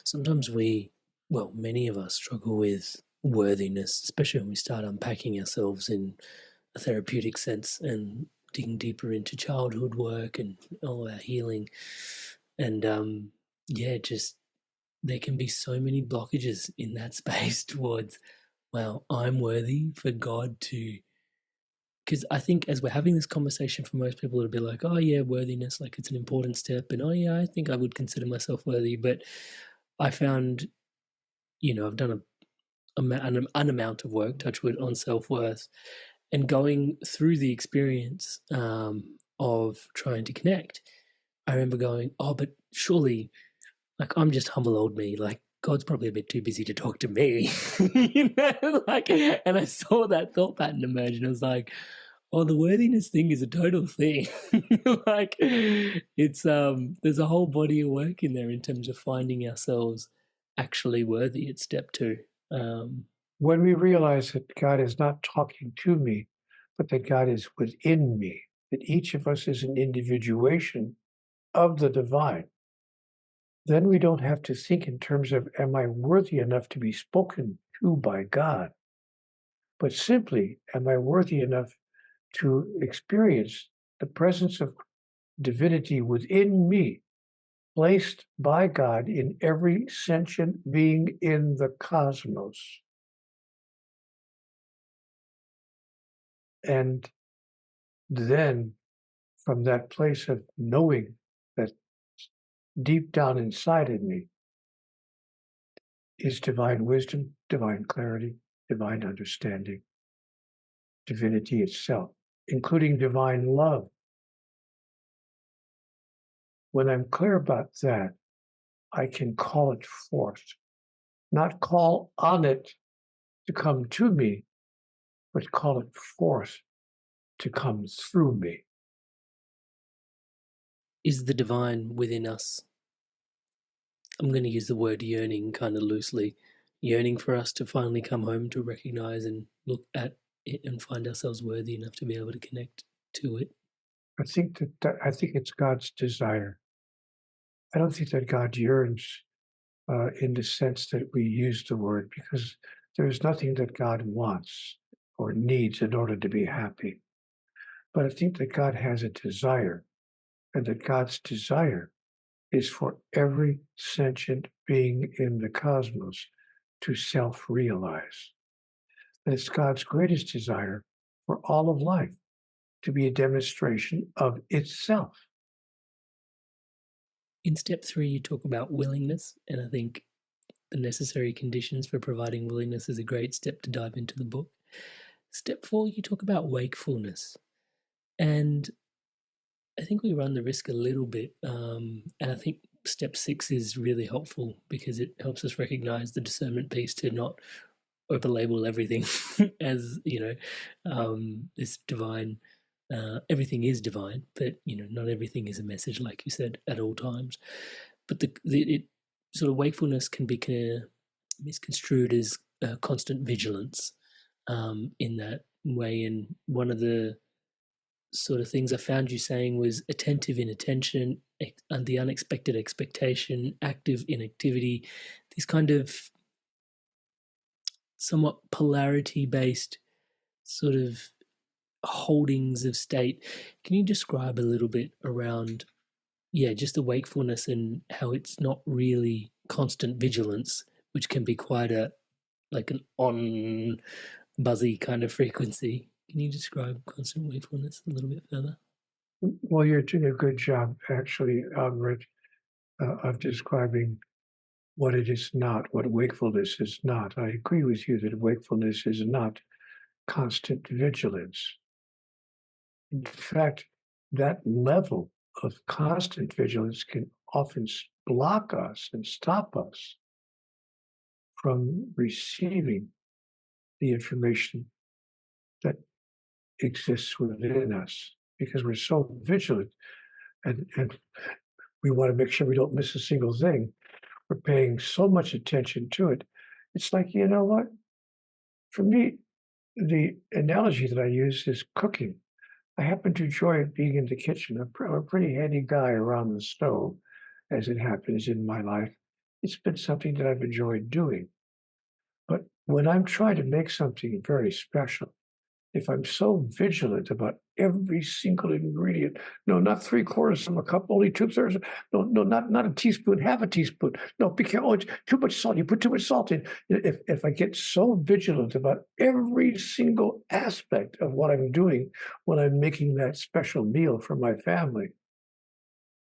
sometimes many of us struggle with worthiness, especially when we start unpacking ourselves in a therapeutic sense and digging deeper into childhood work and all our healing. And just there can be so many blockages in that space towards, well, I'm worthy for God to. Because I think as we're having this conversation, for most people, it'll be like, oh yeah, worthiness, like it's an important step. And oh yeah, I think I would consider myself worthy. But I found, I've done an amount of work, touch wood, on self-worth, and going through the experience of trying to connect, I remember going, oh, but surely, like, I'm just humble old me. Like, God's probably a bit too busy to talk to me, and I saw that thought pattern emerge, and I was like, oh, the worthiness thing is a total thing. Like, it's there's a whole body of work in there in terms of finding ourselves actually worthy at step 2. When we realize that God is not talking to me, but that God is within me, that each of us is an individuation of the divine, then we don't have to think in terms of, am I worthy enough to be spoken to by God? But simply, am I worthy enough to experience the presence of divinity within me, placed by God in every sentient being in the cosmos? And then, from that place of knowing that deep down inside of me is divine wisdom, divine clarity, divine understanding, divinity itself, including divine love. When I'm clear about that, I can call it forth, not call on it to come to me, but call it forth to come through me. Is the divine within us? I'm going to use the word yearning kind of loosely. Yearning for us to finally come home to recognize and look at it and find ourselves worthy enough to be able to connect to it. I think it's God's desire. I don't think that God yearns in the sense that we use the word, because there is nothing that God wants or needs in order to be happy. But I think that God has a desire, and that God's desire is for every sentient being in the cosmos to self-realize. And it's God's greatest desire for all of life to be a demonstration of itself. In step 3, you talk about willingness, and I think the necessary conditions for providing willingness is a great step to dive into the book. Step 4, you talk about wakefulness. And I think we run the risk a little bit. And I think step 6 is really helpful because it helps us recognize the discernment piece to not overlabel everything as, this divine. Everything is divine, but, not everything is a message, like you said, at all times. But it sort of wakefulness can be misconstrued as constant vigilance in that way. And one of the sort of things I found you saying was attentive inattention, and the unexpected expectation, active inactivity, these kind of somewhat polarity-based sort of holdings of state. Can you describe a little bit around, just the wakefulness and how it's not really constant vigilance, which can be quite an on buzzy kind of frequency? Can you describe constant wakefulness a little bit further? Well, you're doing a good job, actually, Amrit, of describing what it is not, what wakefulness is not. I agree with you that wakefulness is not constant vigilance. In fact, that level of constant vigilance can often block us and stop us from receiving the information that exists within us, because we're so vigilant and we want to make sure we don't miss a single thing. We're paying so much attention to it. It's like, you know what? For me, the analogy that I use is cooking. I happen to enjoy being in the kitchen. I'm a pretty handy guy around the stove, as it happens in my life. It's been something that I've enjoyed doing. But when I'm trying to make something very special, if I'm so vigilant about every single ingredient, no, not 3/4 of a cup, only 2/3, no, not a teaspoon, half a teaspoon. No, be careful, oh, it's too much salt, you put too much salt in. If I get so vigilant about every single aspect of what I'm doing when I'm making that special meal for my family,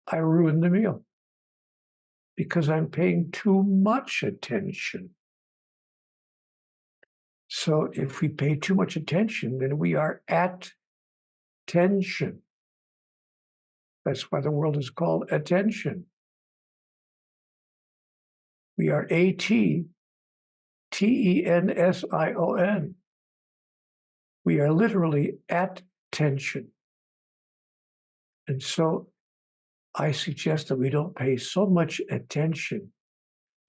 I ruin the meal because I'm paying too much attention. So if we pay too much attention, then we are at tension. That's why the world is called attention. We are ATTENSION. We are literally at tension. And so I suggest that we don't pay so much attention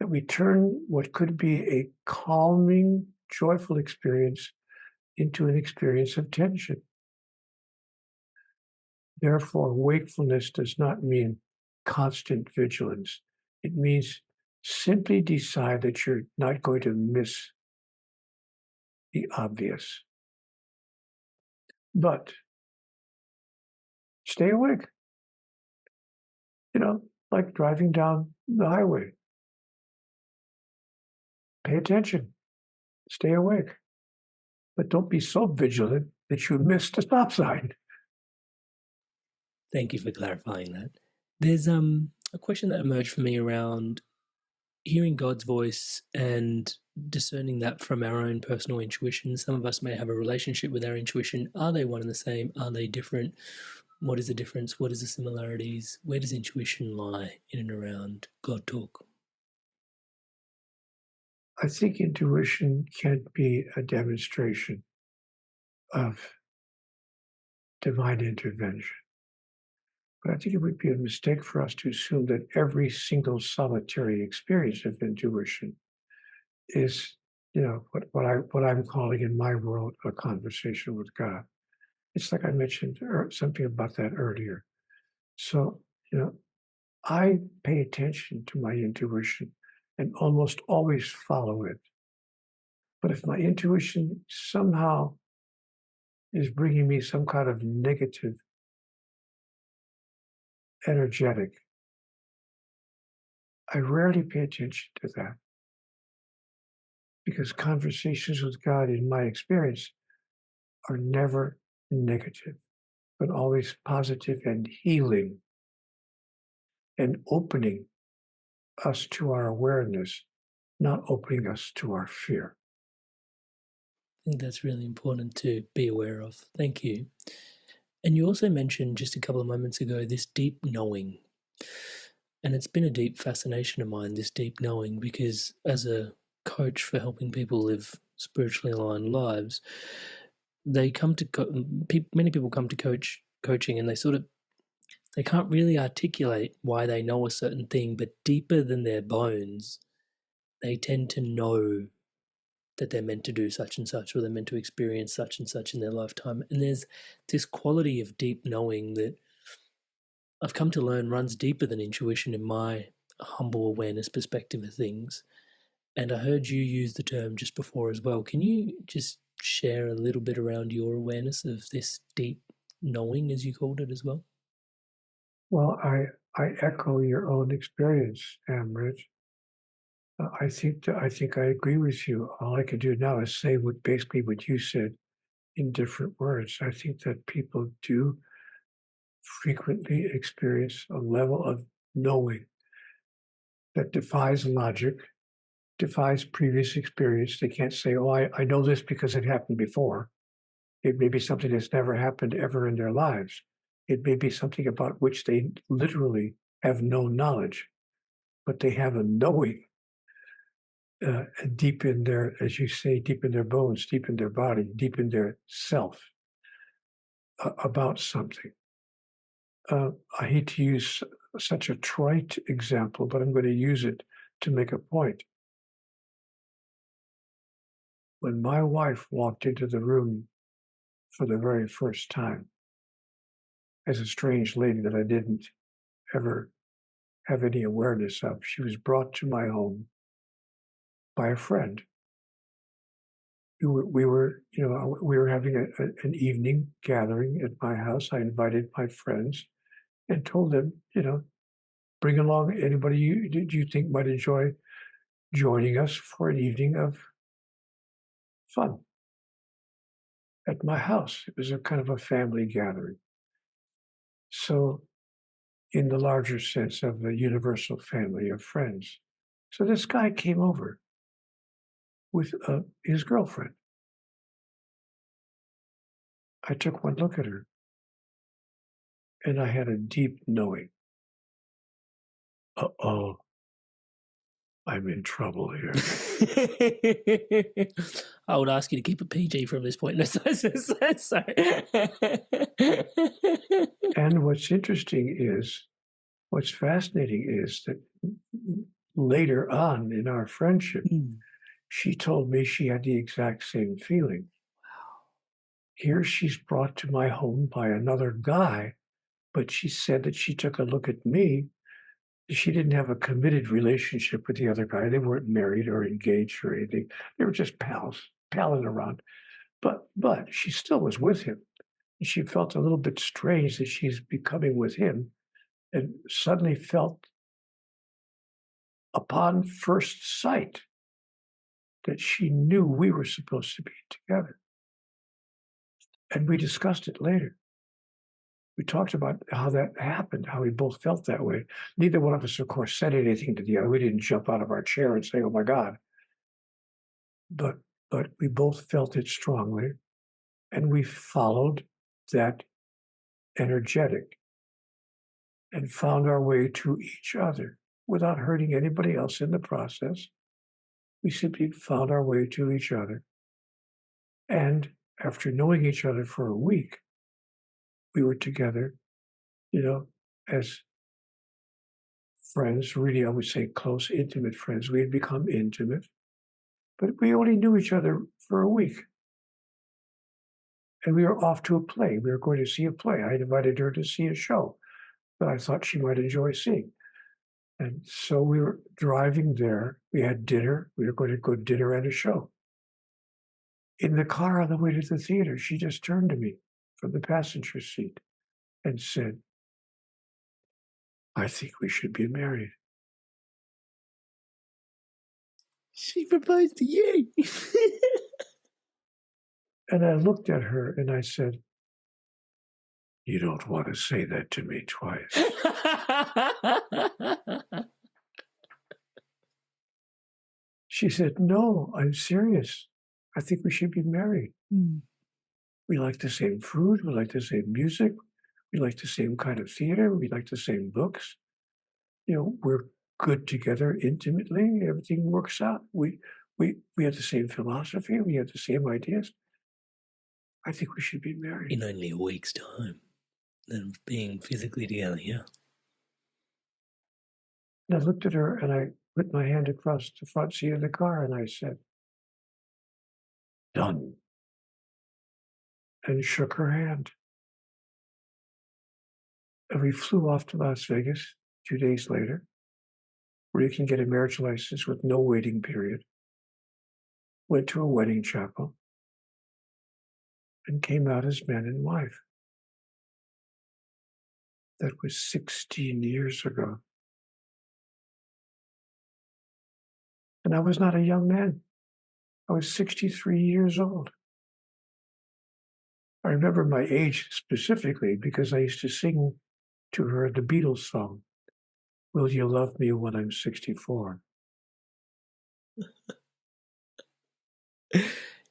that we turn what could be a calming, joyful experience into an experience of tension. Therefore, wakefulness does not mean constant vigilance. It means simply decide that you're not going to miss the obvious. But stay awake. Like driving down the highway. Pay attention. Stay awake. But don't be so vigilant that you miss the stop sign. Thank you for clarifying that. There's a question that emerged for me around hearing God's voice and discerning that from our own personal intuition. Some of us may have a relationship with our intuition. Are they one and the same? Are they different? What is the difference? What is the similarities? Where does intuition lie in and around God talk? I think intuition can be a demonstration of divine intervention. But I think it would be a mistake for us to assume that every single solitary experience of intuition is, what I'm calling in my world a conversation with God. It's like I mentioned something about that earlier. So, I pay attention to my intuition and almost always follow it. But if my intuition somehow, is bringing me some kind of negative, energetic, I rarely pay attention to that, because conversations with God, in my experience, are never negative, but always positive and healing and opening us to our awareness, not opening us to our fear. I think that's really important to be aware of. Thank you. And you also mentioned just a couple of moments ago this deep knowing. And it's been a deep fascination of mine, this deep knowing, because as a coach for helping people live spiritually aligned lives, they come to many people come to coaching, and they can't really articulate why they know a certain thing, but deeper than their bones, they tend to know that they're meant to do such and such, or they're meant to experience such and such in their lifetime. And there's this quality of deep knowing that I've come to learn runs deeper than intuition in my humble awareness perspective of things. And I heard you use the term just before as well. Can you just share a little bit around your awareness of this deep knowing, as you called it, as well? Well, I echo your own experience, Amrit. I think I agree with you. All I can do now is say basically what you said in different words. I think that people do frequently experience a level of knowing that defies logic, defies previous experience. They can't say, oh, I know this because it happened before. It may be something that's never happened ever in their lives. It may be something about which they literally have no knowledge, but they have a knowing deep in their, as you say, deep in their bones, deep in their body, deep in their self about something. I hate to use such a trite example, but I'm going to use it to make a point. When my wife walked into the room for the very first time, as a strange lady that I didn't ever have any awareness of, she was brought to my home by a friend. We were having an evening gathering at my house. I invited my friends and told them, bring along anybody you think might enjoy joining us for an evening of fun at my house. It was a kind of a family gathering. So in the larger sense of the universal family of friends. So this guy came over with his girlfriend. I took one look at her and I had a deep knowing. Uh-oh, I'm in trouble here. I would ask you to keep it PG from this point. Sorry. And what's fascinating is that later on in our friendship, she told me she had the exact same feeling. Wow. Here she's brought to my home by another guy, but she said that she took a look at me. She didn't have a committed relationship with the other guy. They weren't married or engaged or anything. They were just pals, palling around. But she still was with him. And she felt a little bit strange that she's becoming with him, and suddenly felt upon first sight that she knew we were supposed to be together. And we discussed it later. We talked about how that happened, how we both felt that way. Neither one of us, of course, said anything to the other. We didn't jump out of our chair and say, oh my God. But we both felt it strongly, and we followed that energetic and found our way to each other without hurting anybody else in the process. We simply found our way to each other. And after knowing each other for a week, we were together, as friends, really, I would say close, intimate friends. We had become intimate, but we only knew each other for a week. And we were off to a play. We were going to see a play. I invited her to see a show that I thought she might enjoy seeing. And so we were driving there. We had dinner. We were going to go to dinner and a show. In the car on the way to the theater, she just turned to me from the passenger seat and said, I think we should be married. She proposed to you. And I looked at her and I said, you don't want to say that to me twice. She said, no, I'm serious. I think we should be married. We like the same food. We like the same music. We like the same kind of theater. We like the same books. You know, we're good together intimately. Everything works out. We have the same philosophy. We have the same ideas. I think we should be married. In only a week's time than being physically together, yeah. And I looked at her and I put my hand across the front seat of the car and I said, done. And shook her hand. And we flew off to Las Vegas 2 days later, where you can get a marriage license with no waiting period. Went to a wedding chapel and came out as man and wife. That was 16 years ago. And I was not a young man. I was 63 years old. I remember my age specifically because I used to sing to her the Beatles song, Will You Love Me When I'm 64?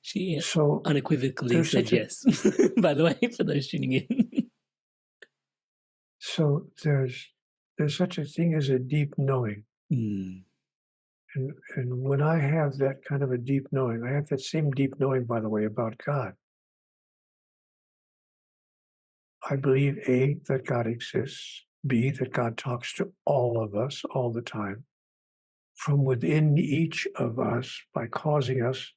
She so unequivocally said yes, by the way, for those tuning in. So there's such a thing as a deep knowing. And when I have that kind of a deep knowing, I have that same deep knowing, by the way, about God. I believe, A, that God exists, B, that God talks to all of us all the time, from within each of us by causing us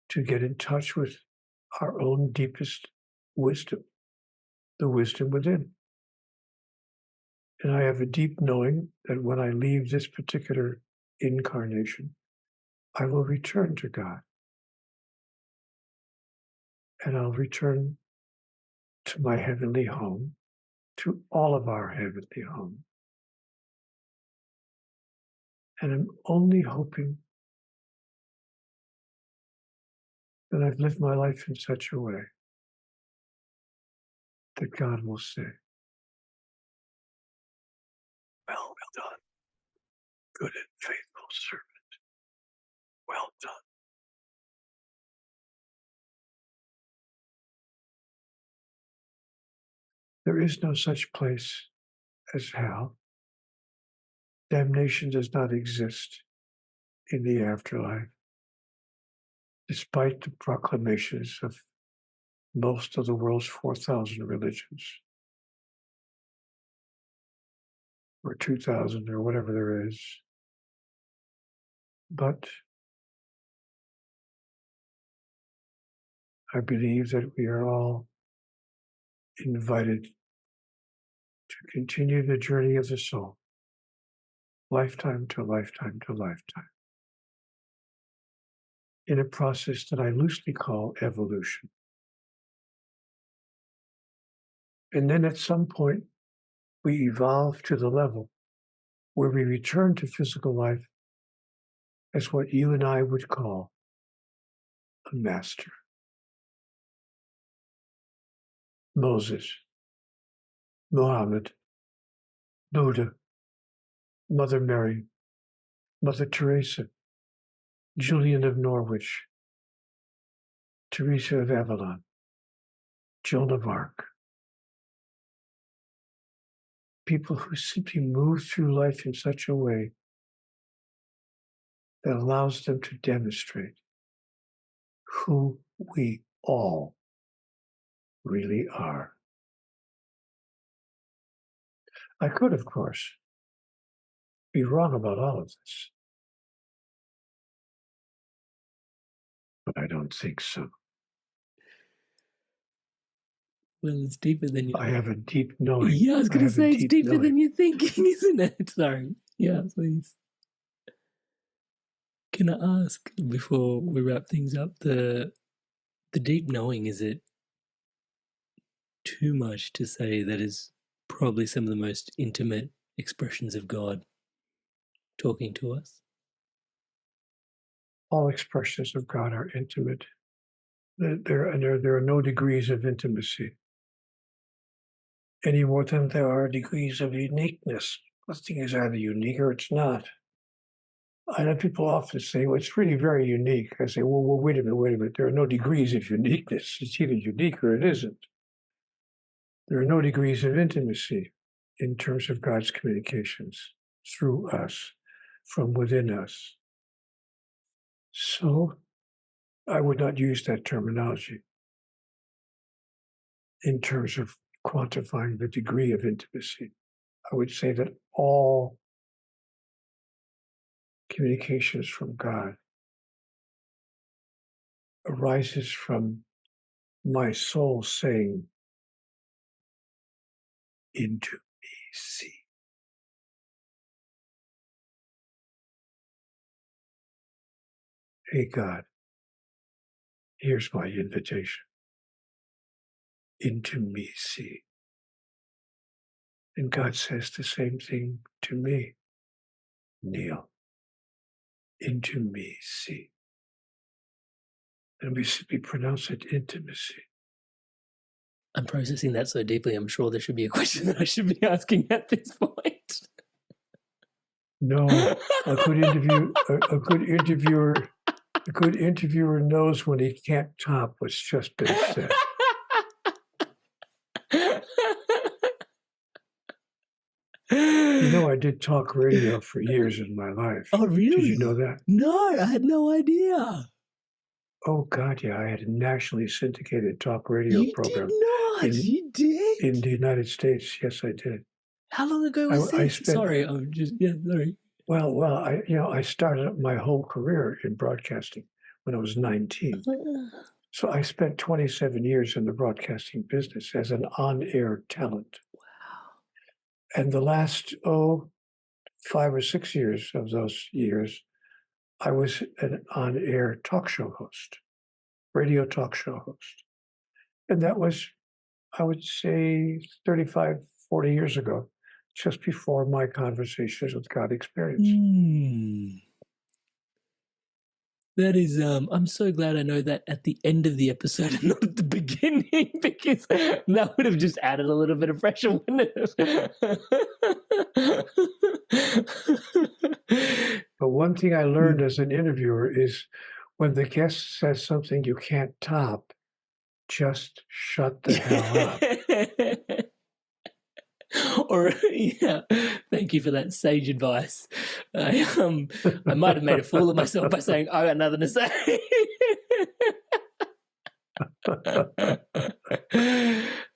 to get in touch with our own deepest wisdom, the wisdom within. And I have a deep knowing that when I leave this particular incarnation, I will return to God. And I'll return to my heavenly home, to all of our heavenly home. And I'm only hoping that I've lived my life in such a way that God will say, well done, good and faithful servant. Well done. There is no such place as hell. Damnation does not exist in the afterlife, despite the proclamations of most of the world's 4,000 religions, or 2,000, or whatever there is. But I believe that we are all invited to continue the journey of the soul, lifetime to lifetime to lifetime, in a process that I loosely call evolution. And then at some point, we evolve to the level where we return to physical life as what you and I would call a master. Moses, Muhammad, Buddha, Mother Mary, Mother Teresa, Julian of Norwich, Teresa of Avalon, Joan of Arc. People who simply move through life in such a way that allows them to demonstrate who we all really are. I could, of course, be wrong about all of this, but I don't think so. Well, it's deeper than you. I have a deep knowing. Yeah, I was going to say it's deeper than you're thinking, isn't it? Sorry. Yeah, please. Can I ask, before we wrap things up, The deep knowing, is it too much to say that is probably some of the most intimate expressions of God talking to us? All expressions of God are intimate. There are no degrees of intimacy any more than there are degrees of uniqueness. Nothing is either unique or it's not. I know people often say, well, it's really very unique. I say, well, wait a minute. There are no degrees of uniqueness. It's either unique or it isn't. There are no degrees of intimacy in terms of God's communications through us, from within us. So I would not use that terminology in terms of quantifying the degree of intimacy. I would say that all communications from God arises from my soul saying, into me see. Hey God, here's my invitation. Into me see. And God says the same thing to me. Neale, into me see. And we pronounce it intimacy. I'm processing that so deeply, I'm sure there should be a question that I should be asking at this point. No, a good interviewer knows when he can't top what's just been said. You know, I did talk radio for years in my life. Oh, really? Did you know that? No, I had no idea. Oh, God, yeah. I had a nationally syndicated talk radio program. You did? In the United States. Yes, I did. How long ago was this? Sorry, I'm just, sorry. Well, I started my whole career in broadcasting when I was 19. So I spent 27 years in the broadcasting business as an on-air talent. Wow. And the last, 5 or 6 years of those years, I was an on-air talk show host, radio talk show host. And that was, I would say, 35, 40 years ago, just before my Conversations with God experience. That is, I'm so glad I know that at the end of the episode and not at the beginning, because that would have just added a little bit of pressure, wouldn't it? But one thing I learned as an interviewer is when the guest says something you can't top, just shut the hell up. Or, thank you for that sage advice. I might have made a fool of myself by saying, I got nothing to say.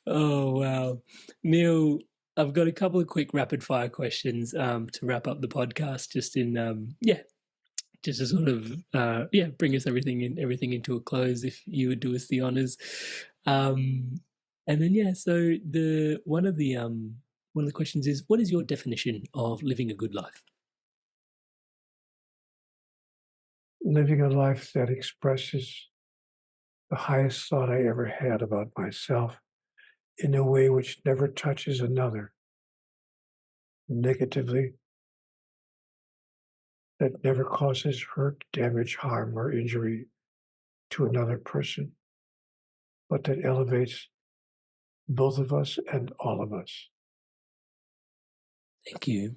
Oh, wow. Neale, I've got a couple of quick rapid fire questions to wrap up the podcast, just in, just to sort of, bring us everything into a close, if you would do us the honors. And then, so one of the questions is, what is your definition of living a good life? Living a life that expresses the highest thought I ever had about myself in a way which never touches another negatively, that never causes hurt, damage, harm, or injury to another person, but that elevates both of us and all of us. Thank you.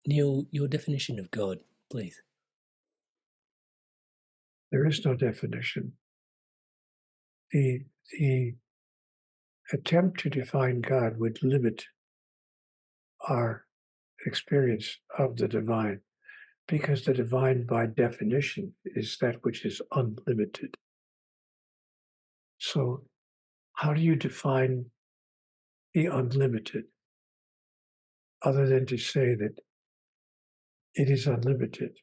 Neale, your definition of God, please. There is no definition. The attempt to define God would limit our experience of the divine, because the divine, by definition, is that which is unlimited. So, how do you define the unlimited, other than to say that it is unlimited?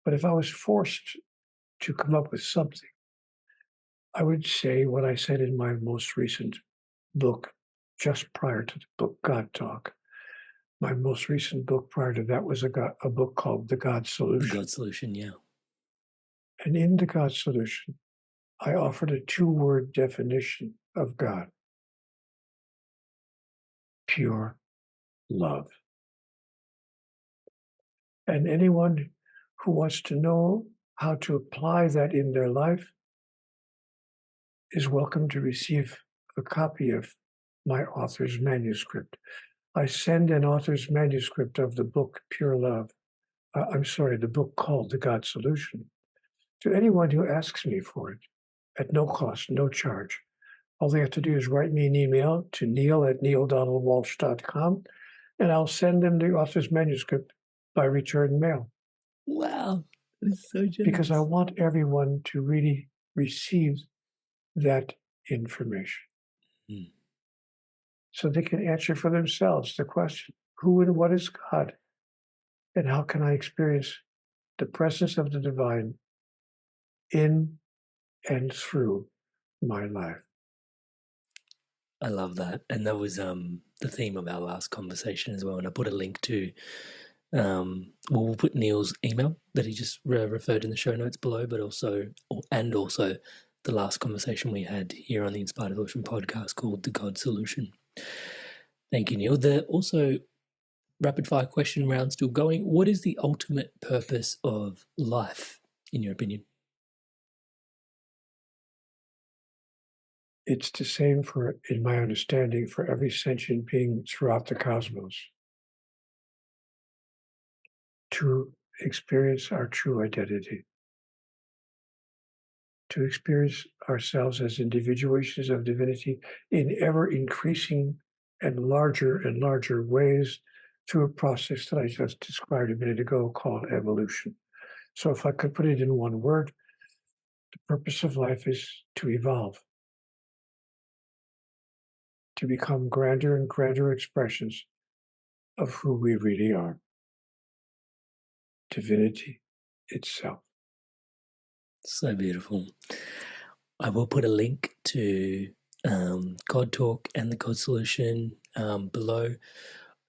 But if I was forced to come up with something, I would say what I said in my most recent book, just prior to the book God Talk. My most recent book prior to that was a book called The God Solution. The God Solution, yeah. And in The God Solution, I offered a 2-word definition of God: pure love. And anyone who wants to know how to apply that in their life is welcome to receive a copy of my author's manuscript. I send an author's manuscript of the book Pure Love, the book called The God Solution, to anyone who asks me for it at no cost, no charge. All they have to do is write me an email to neale@nealedonaldwalsch.com, and I'll send them the author's manuscript by return mail. Wow, that is so generous. Because I want everyone to really receive that information. So they can answer for themselves the question, who and what is God? And how can I experience the presence of the divine in and through my life? I love that. And that was the theme of our last conversation as well. And I put a link to, we'll put Neale's email that he just referred in the show notes below, but also the last conversation we had here on the Inspired Evolution podcast called The God Solution. Thank you, Neale. The also rapid fire question round still going. What is the ultimate purpose of life, in your opinion? It's the same in my understanding, for every sentient being throughout the cosmos. To experience our true identity. To experience ourselves as individuations of divinity in ever increasing and larger ways through a process that I just described a minute ago called evolution. So if I could put it in one word, the purpose of life is to evolve, to become grander and grander expressions of who we really are. Divinity itself. So beautiful. I will put a link to God Talk and the God Solution below.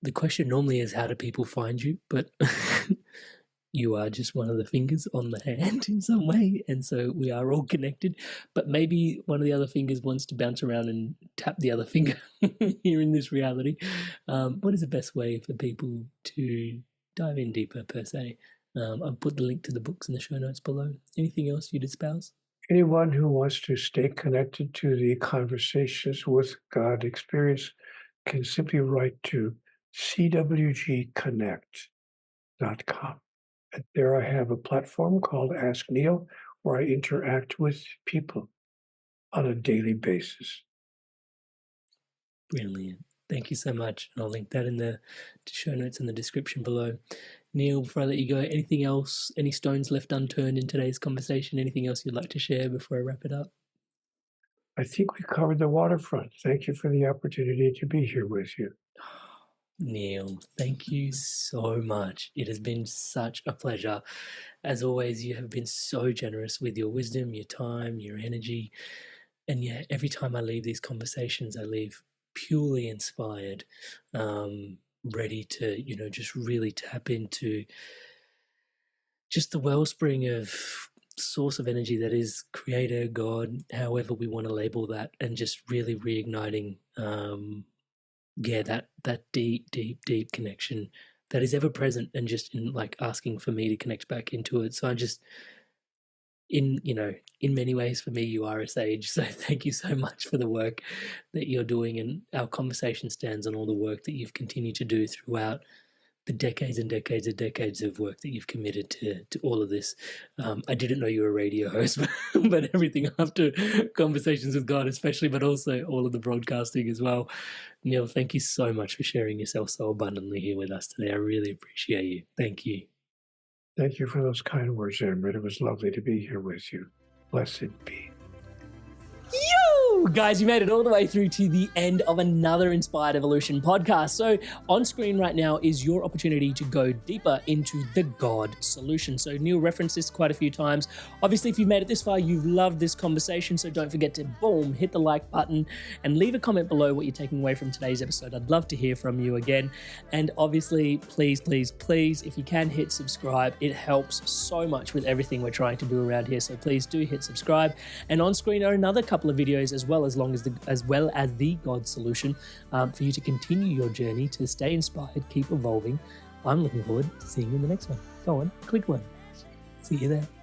The question normally is, how do people find you? But you are just one of the fingers on the hand in some way, and so we are all connected. But maybe one of the other fingers wants to bounce around and tap the other finger here in this reality. What is the best way for people to dive in deeper, per se? I'll put the link to the books in the show notes below. Anything else you'd espouse? Anyone who wants to stay connected to the Conversations with God experience can simply write to cwgconnect.com. And there I have a platform called Ask Neale, where I interact with people on a daily basis. Brilliant. Thank you so much. And I'll link that in the show notes in the description below. Neale, before I let you go, anything else, any stones left unturned in today's conversation? Anything else you'd like to share before I wrap it up? I think we covered the waterfront. Thank you for the opportunity to be here with you. Neale, thank you so much. It has been such a pleasure. As always, you have been so generous with your wisdom, your time, your energy. And yeah, every time I leave these conversations, I leave purely inspired, ready to, just really tap into just the wellspring of source of energy that is Creator, God, however we want to label that, and just really reigniting that deep connection that is ever present, and just in like asking for me to connect back into it. So I just, in many ways, for me, you are a sage. So thank you so much for the work that you're doing, and our conversation stands on all the work that you've continued to do throughout the decades and decades and decades of work that you've committed to all of this. I didn't know you were a radio host, but everything after Conversations with God, especially, but also all of the broadcasting as well. Neale, thank you so much for sharing yourself so abundantly here with us today. I really appreciate you. Thank you. Thank you for those kind words, Amrit. It was lovely to be here with you. Blessed be. You! Woo! Guys, you made it all the way through to the end of another Inspired Evolution podcast. So on screen right now is your opportunity to go deeper into the God solution. So Neale referenced this quite a few times. Obviously, if you've made it this far, you've loved this conversation. So don't forget to, boom, hit the like button and leave a comment below what you're taking away from today's episode. I'd love to hear from you again. And obviously, please, if you can, hit subscribe. It helps so much with everything we're trying to do around here. So please do hit subscribe. And on screen are another couple of videos as well as the God solution for you to continue your journey to stay inspired, keep evolving. I'm looking forward to seeing you in the next one. Go on, click one. See you there.